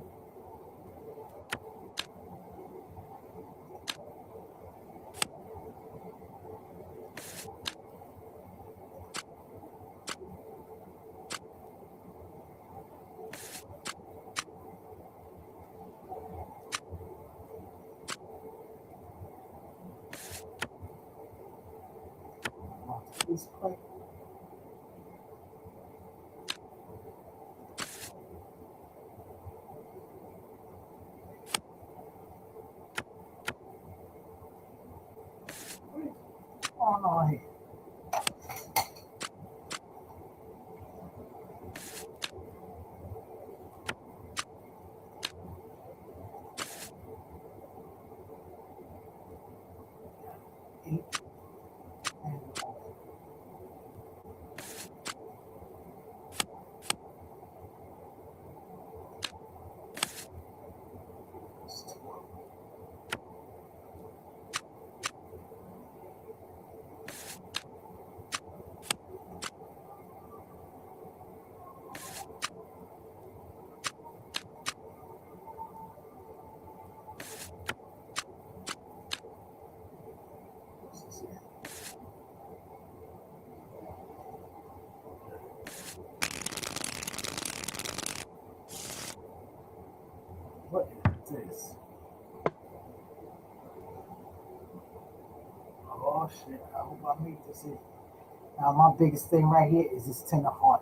This play. What's going on here? Eight and what is this? Oh shit! I hope I make this here. Now my biggest thing right here is this ten of heart.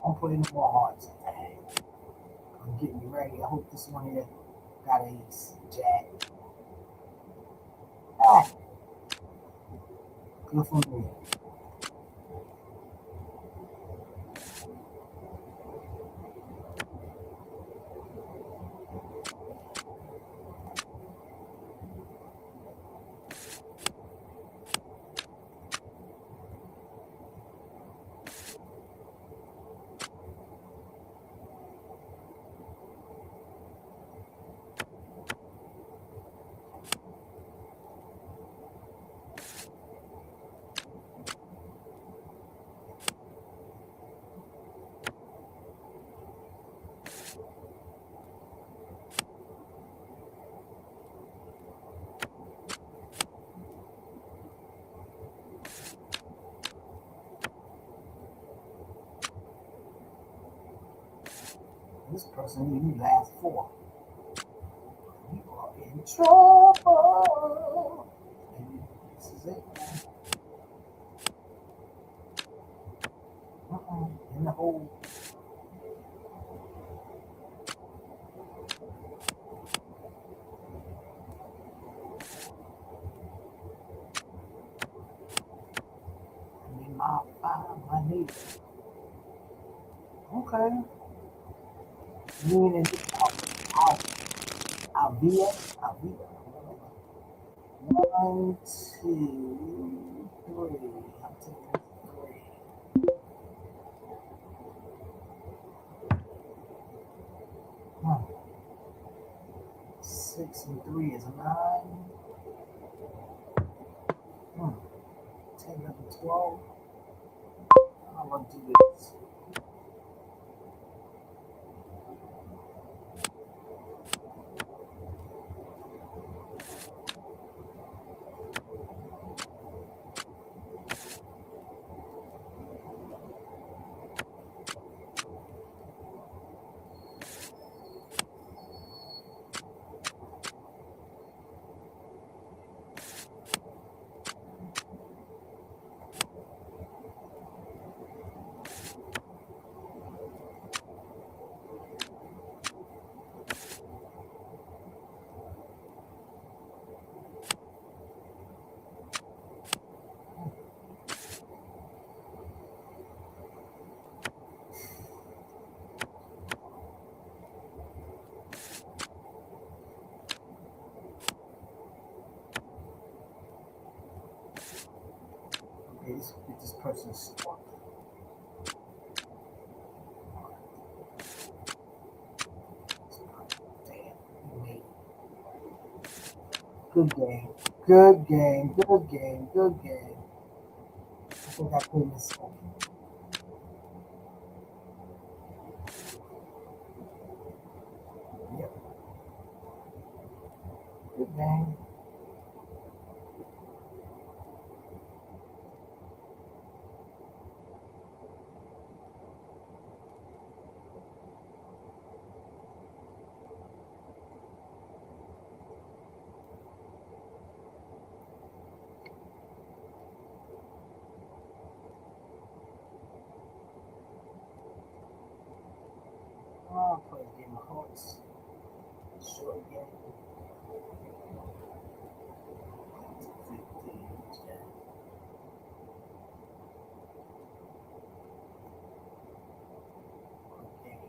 I'm putting more hearts. Dang. I'm getting you ready. I hope this one here got a jack. Ah, good for me. This person need last four. You are in trouble. And this is it. In the hole. I need my five, my need. Okay. Meaning Al Alvia. Alvia. One, two, three. I'm taking three. Hmm. Six and three is nine. Hmm. 10, 11, 12. I'm gonna do this. Okay, let's get this person started. Damn, he made it. Good game. Good game. Good game. Good game. I think I put him in second. Yep. Good game. I'll play a game of hearts. Short game. 15. Yeah. Quick game.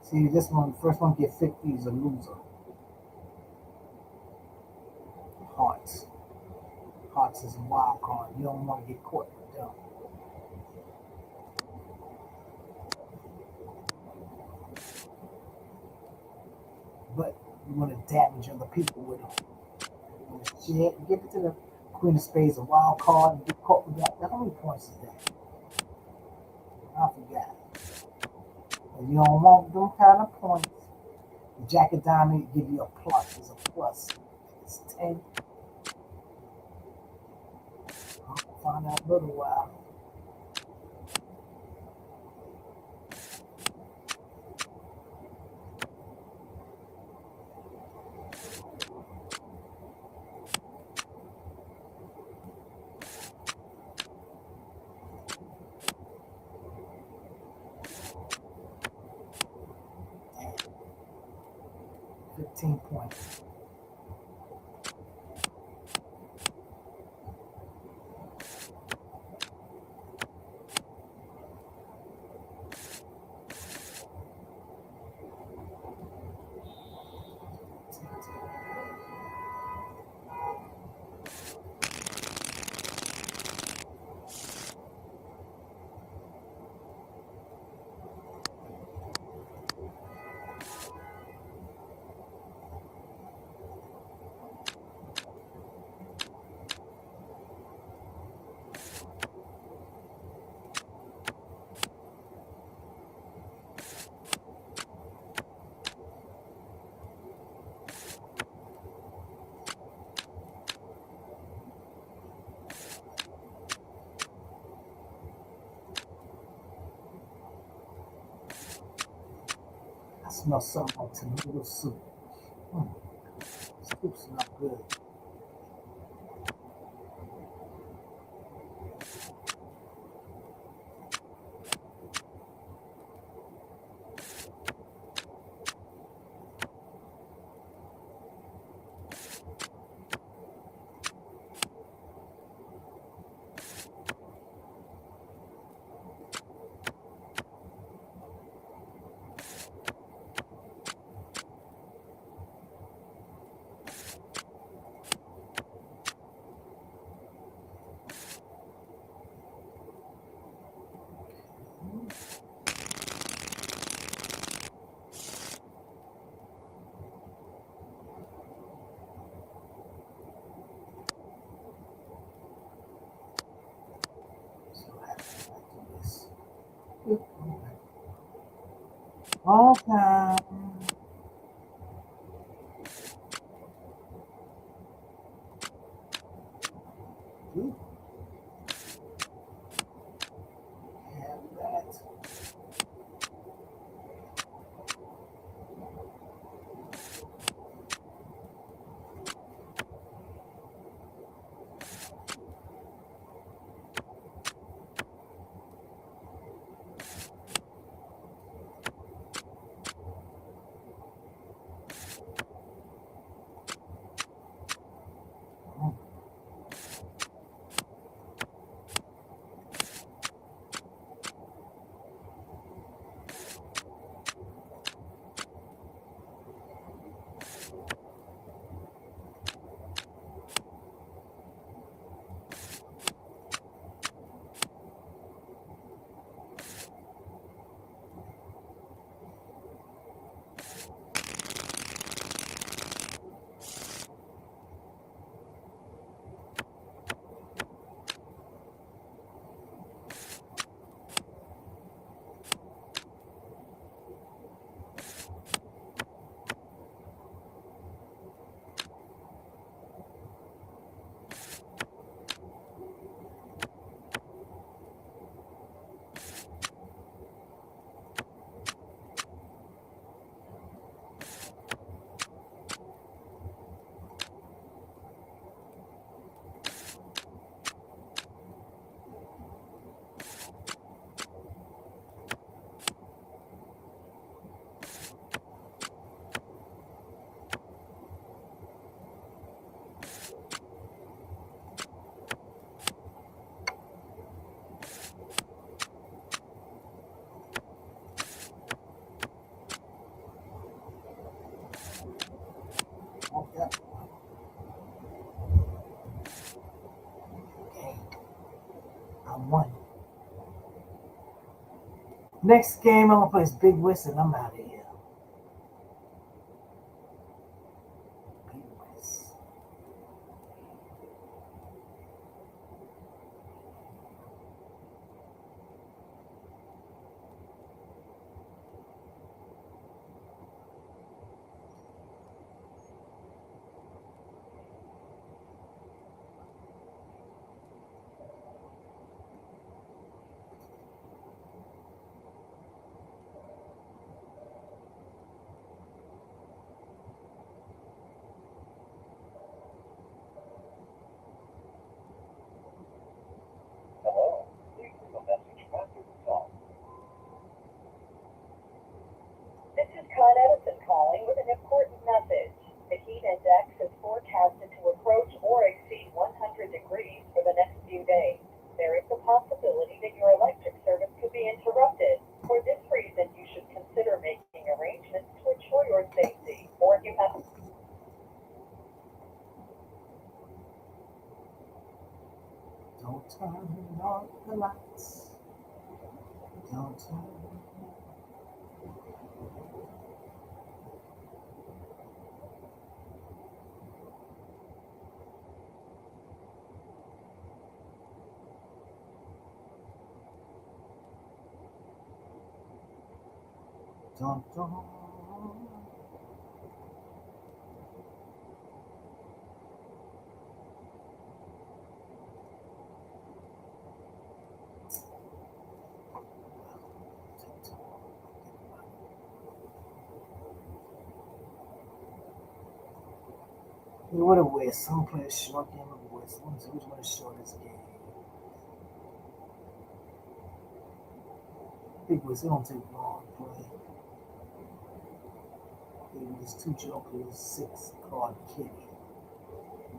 See, this one, first one get 50 is a loser. Hearts. Hearts is a wild card. You don't want to get caught with them. But you want to damage other people with them. Shit, give it to the Queen of Spades, a wild card, and get caught with that. How many points is that? I forgot. And you don't want them kind of points. The Jack of Diamond give you a plus. It's a plus. It's 10. I'll find out in a little while. Damn. 15 points. I smell something like tomato soup. Mm, soup's not good. So I have to do this. Okay. You have that. Next game I'm gonna play is Big West and I'm out of here. Big West. Hello, please leave a message after the tone. This is Con Edison calling with an important message. The heat index is forecasted to approach or exceed 100 degrees for the next few days. There is the possibility that your electric service could be interrupted. For this reason, you should consider making arrangements to ensure your safety. Or if you have Don't turn off the lights. Don't turn. Don't. You want to West? Some play a short game of West. Let me see which one is shortest game. Big West, it don't take long to play. It was two jokers, 6 card kitty.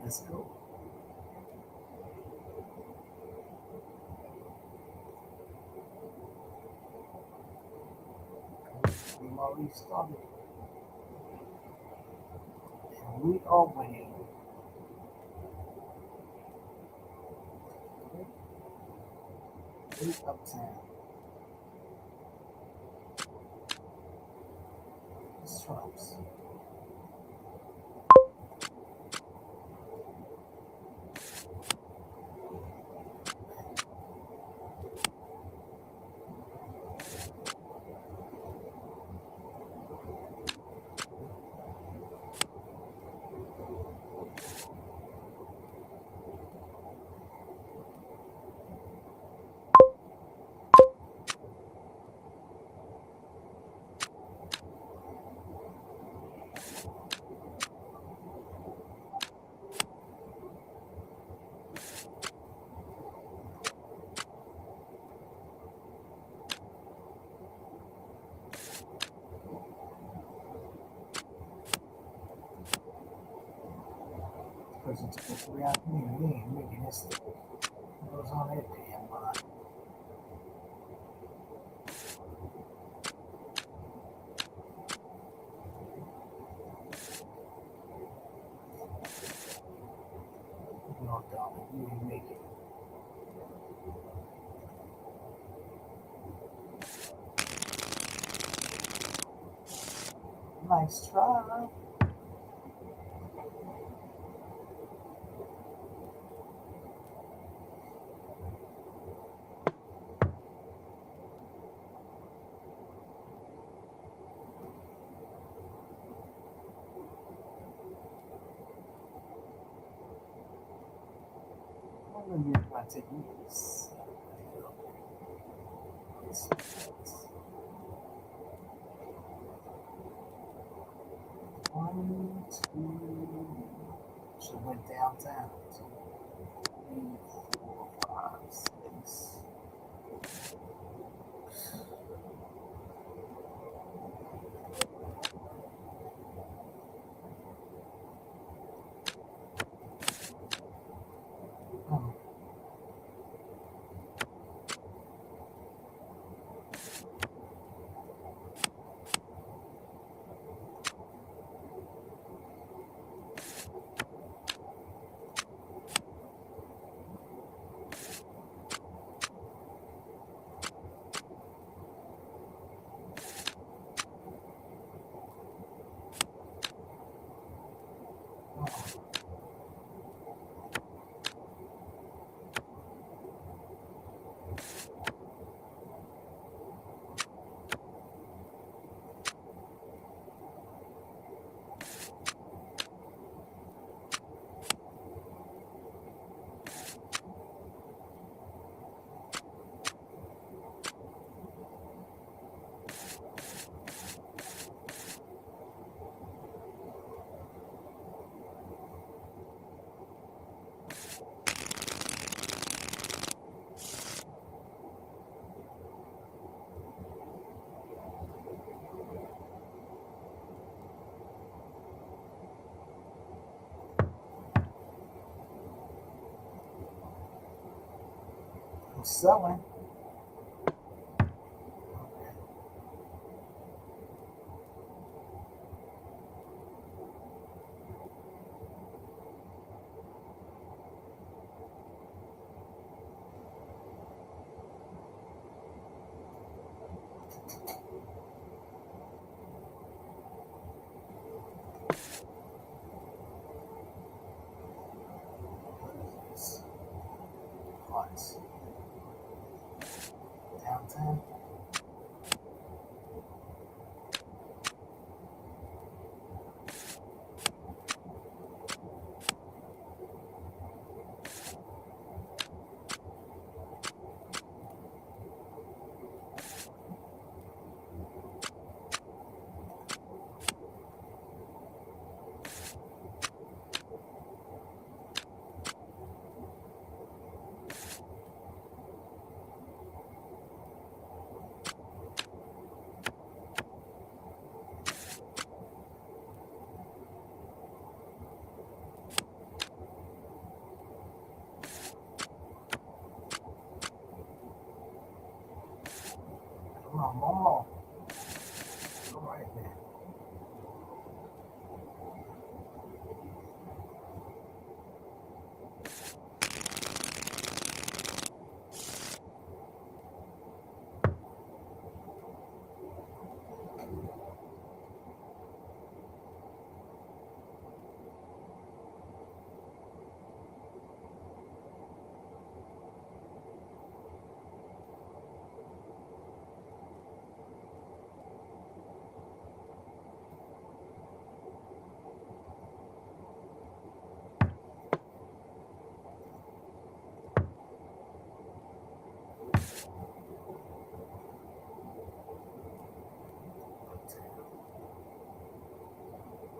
Let's go. We've already started. And we are winning. Eight uptown. It's Trumps. Person took a 3 out. He ain't making this stuff. It goes on that damn body. No, darling, you ain't make it. Nice try. I'm gonna use my techniques. One, two. Should went downtown. 2, 3, 4, 5, 6. Oh, I'm selling. Hearts. Downtown. Come on, one more. All right, man.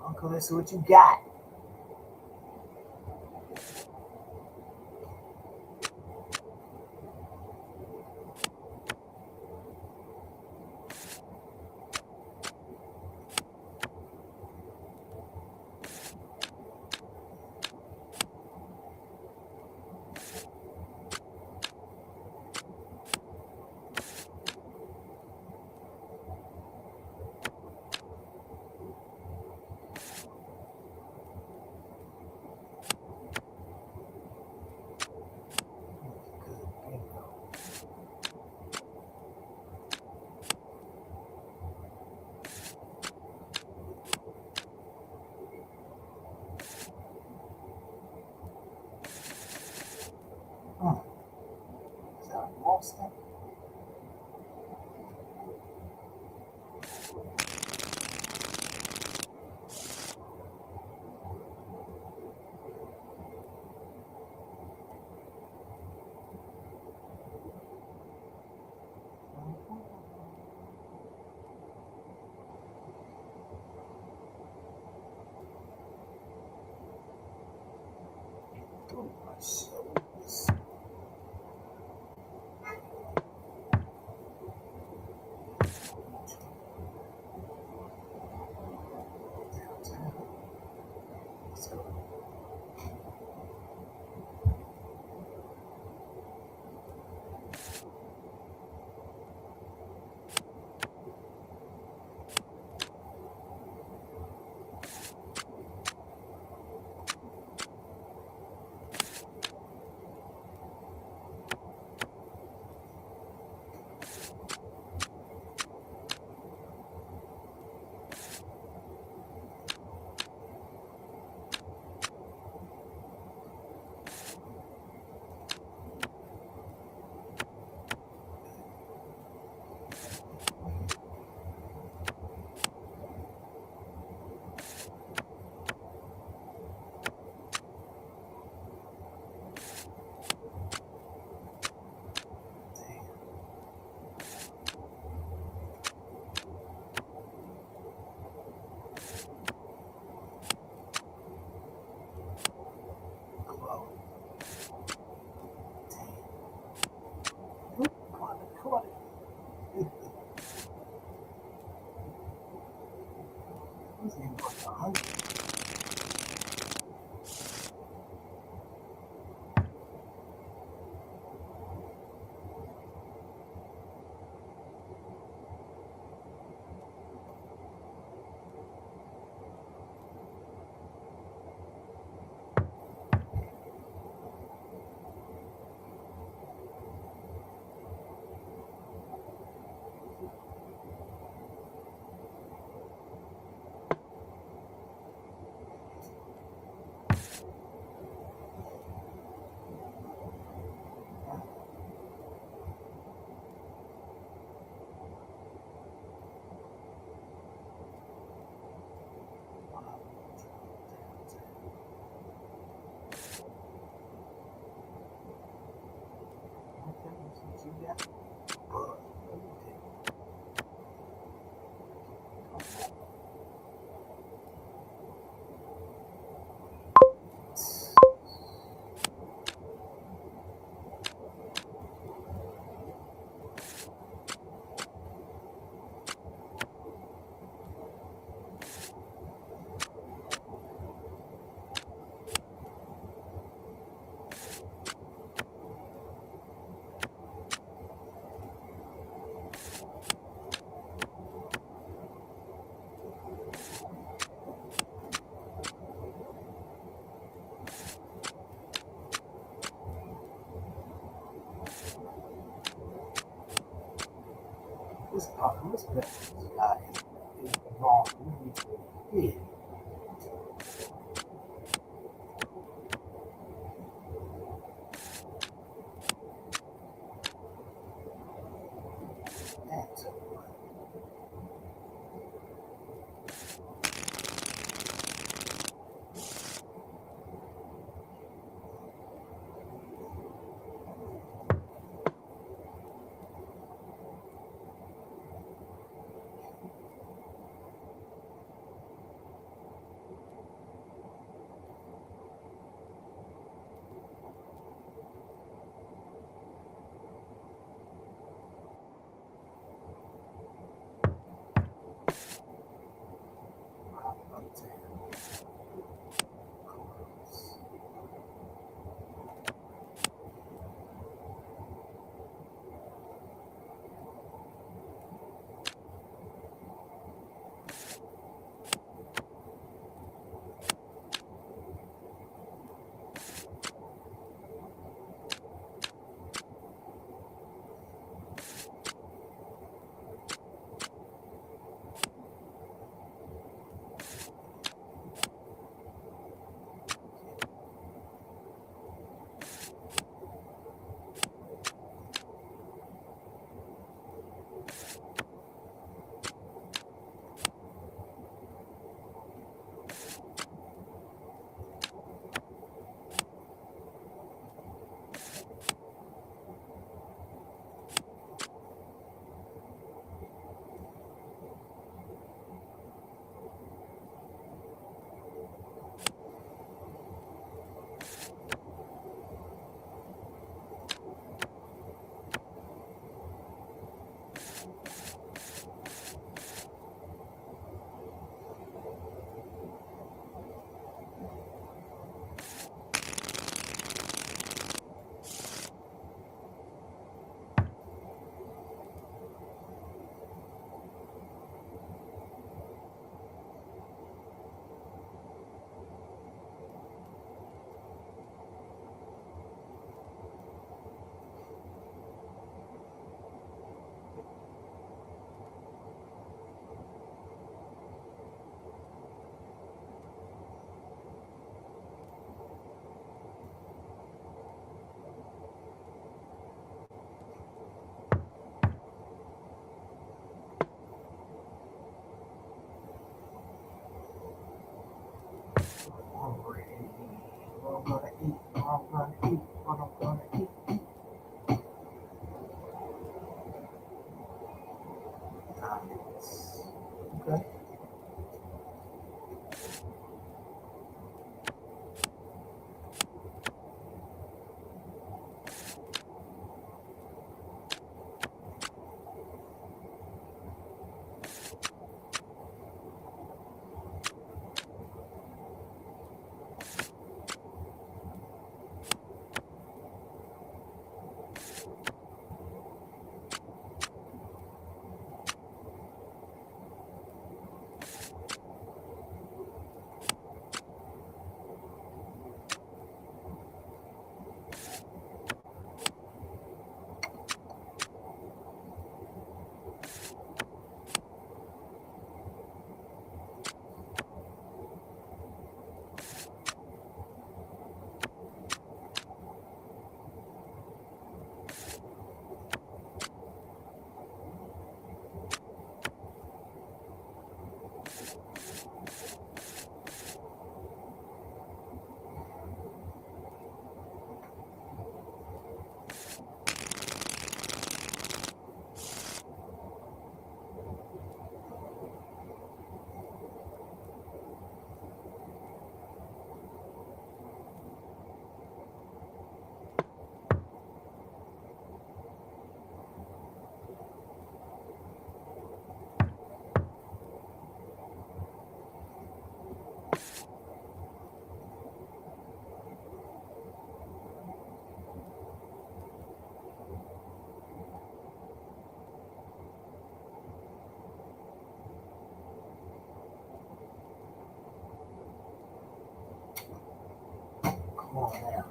Uncle, let's see what you got. Hmm. Is that Boston? Oh, my shoulders. Downtown. Let's go. Glow. Damn. Oop, caught it. This ain't worth 100. What's that? It's wrong. Yeah. That's hungry. What I'm gonna eat. What I'm gonna eat. What I'm gonna eat. Nice. Okay. Come on now.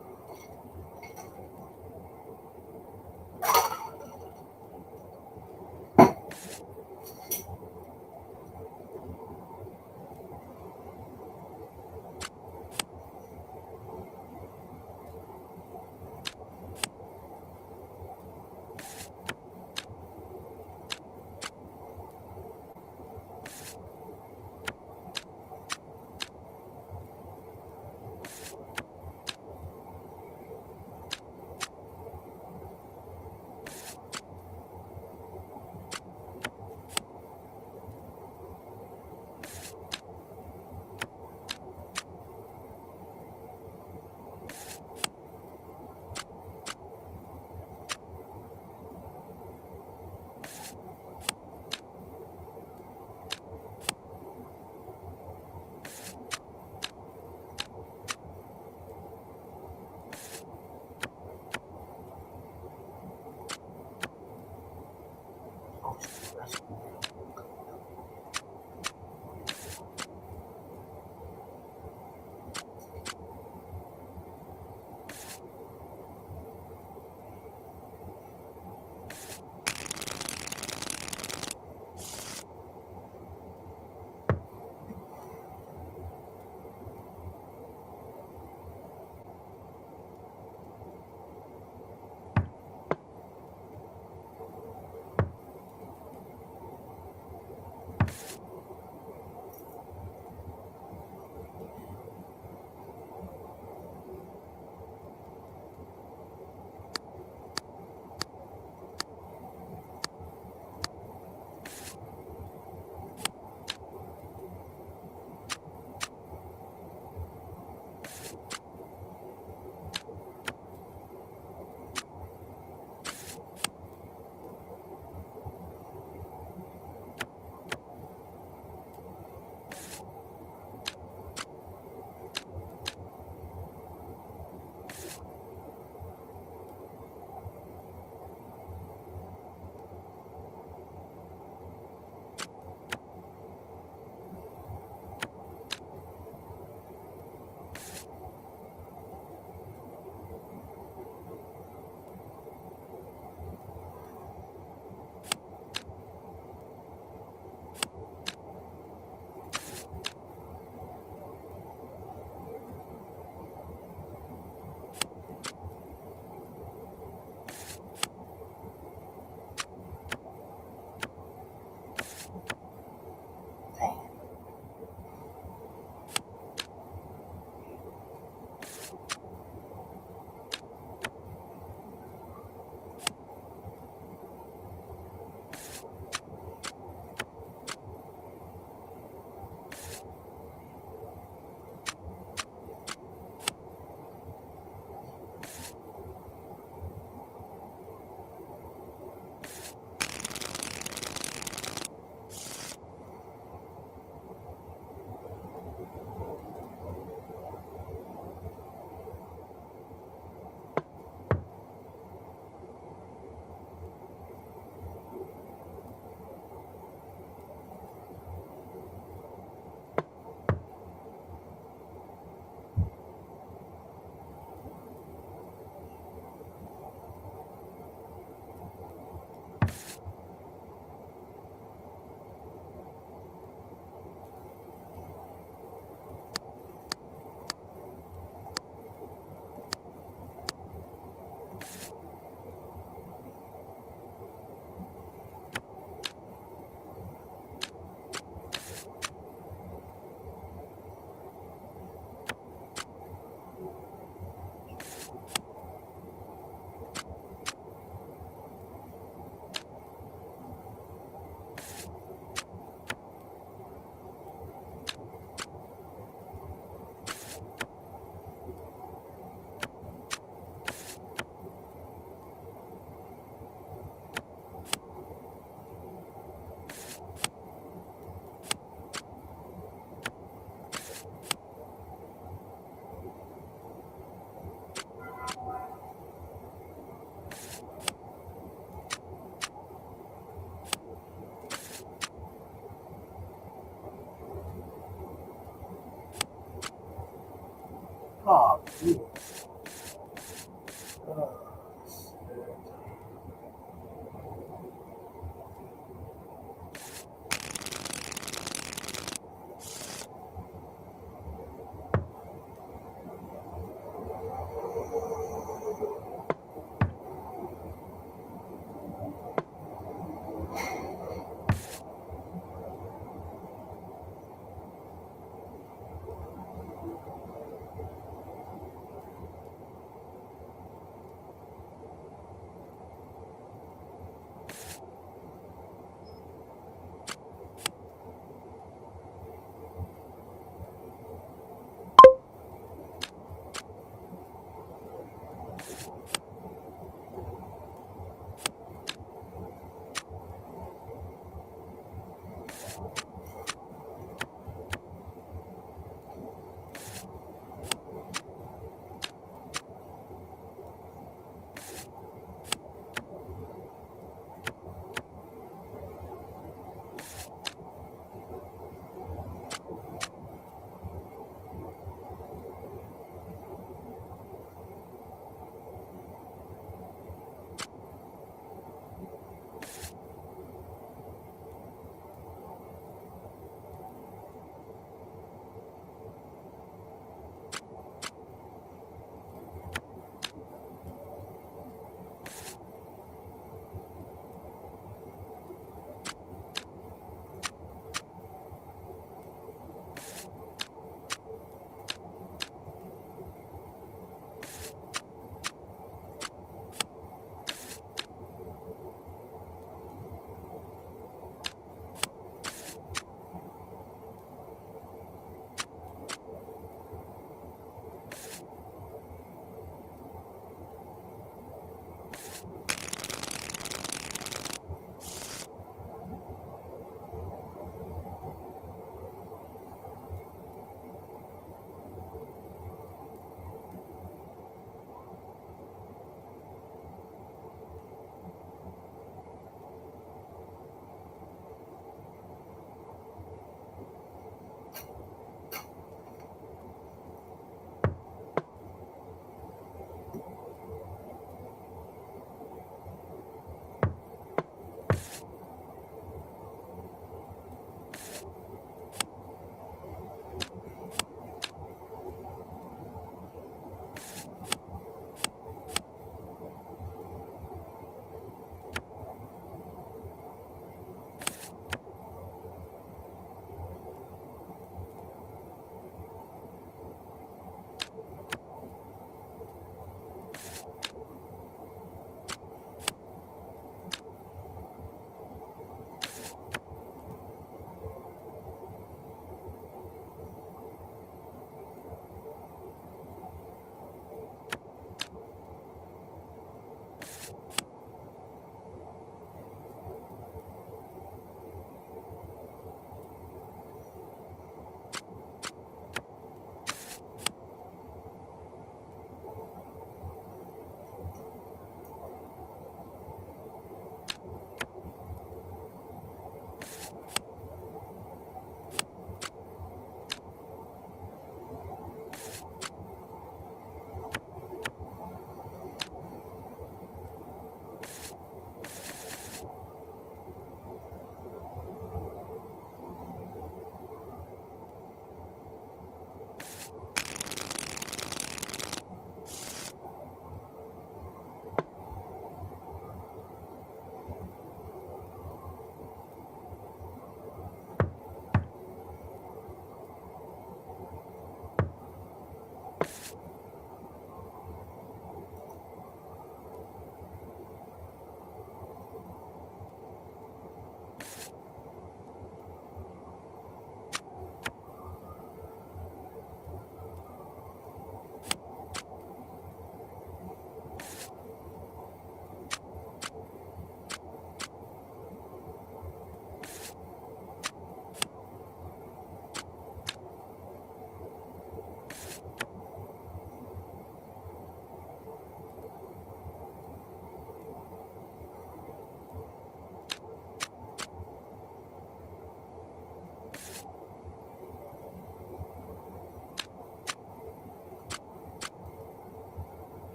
Yeah. Shit.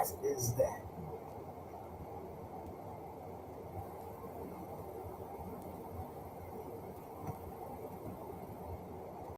fast is that?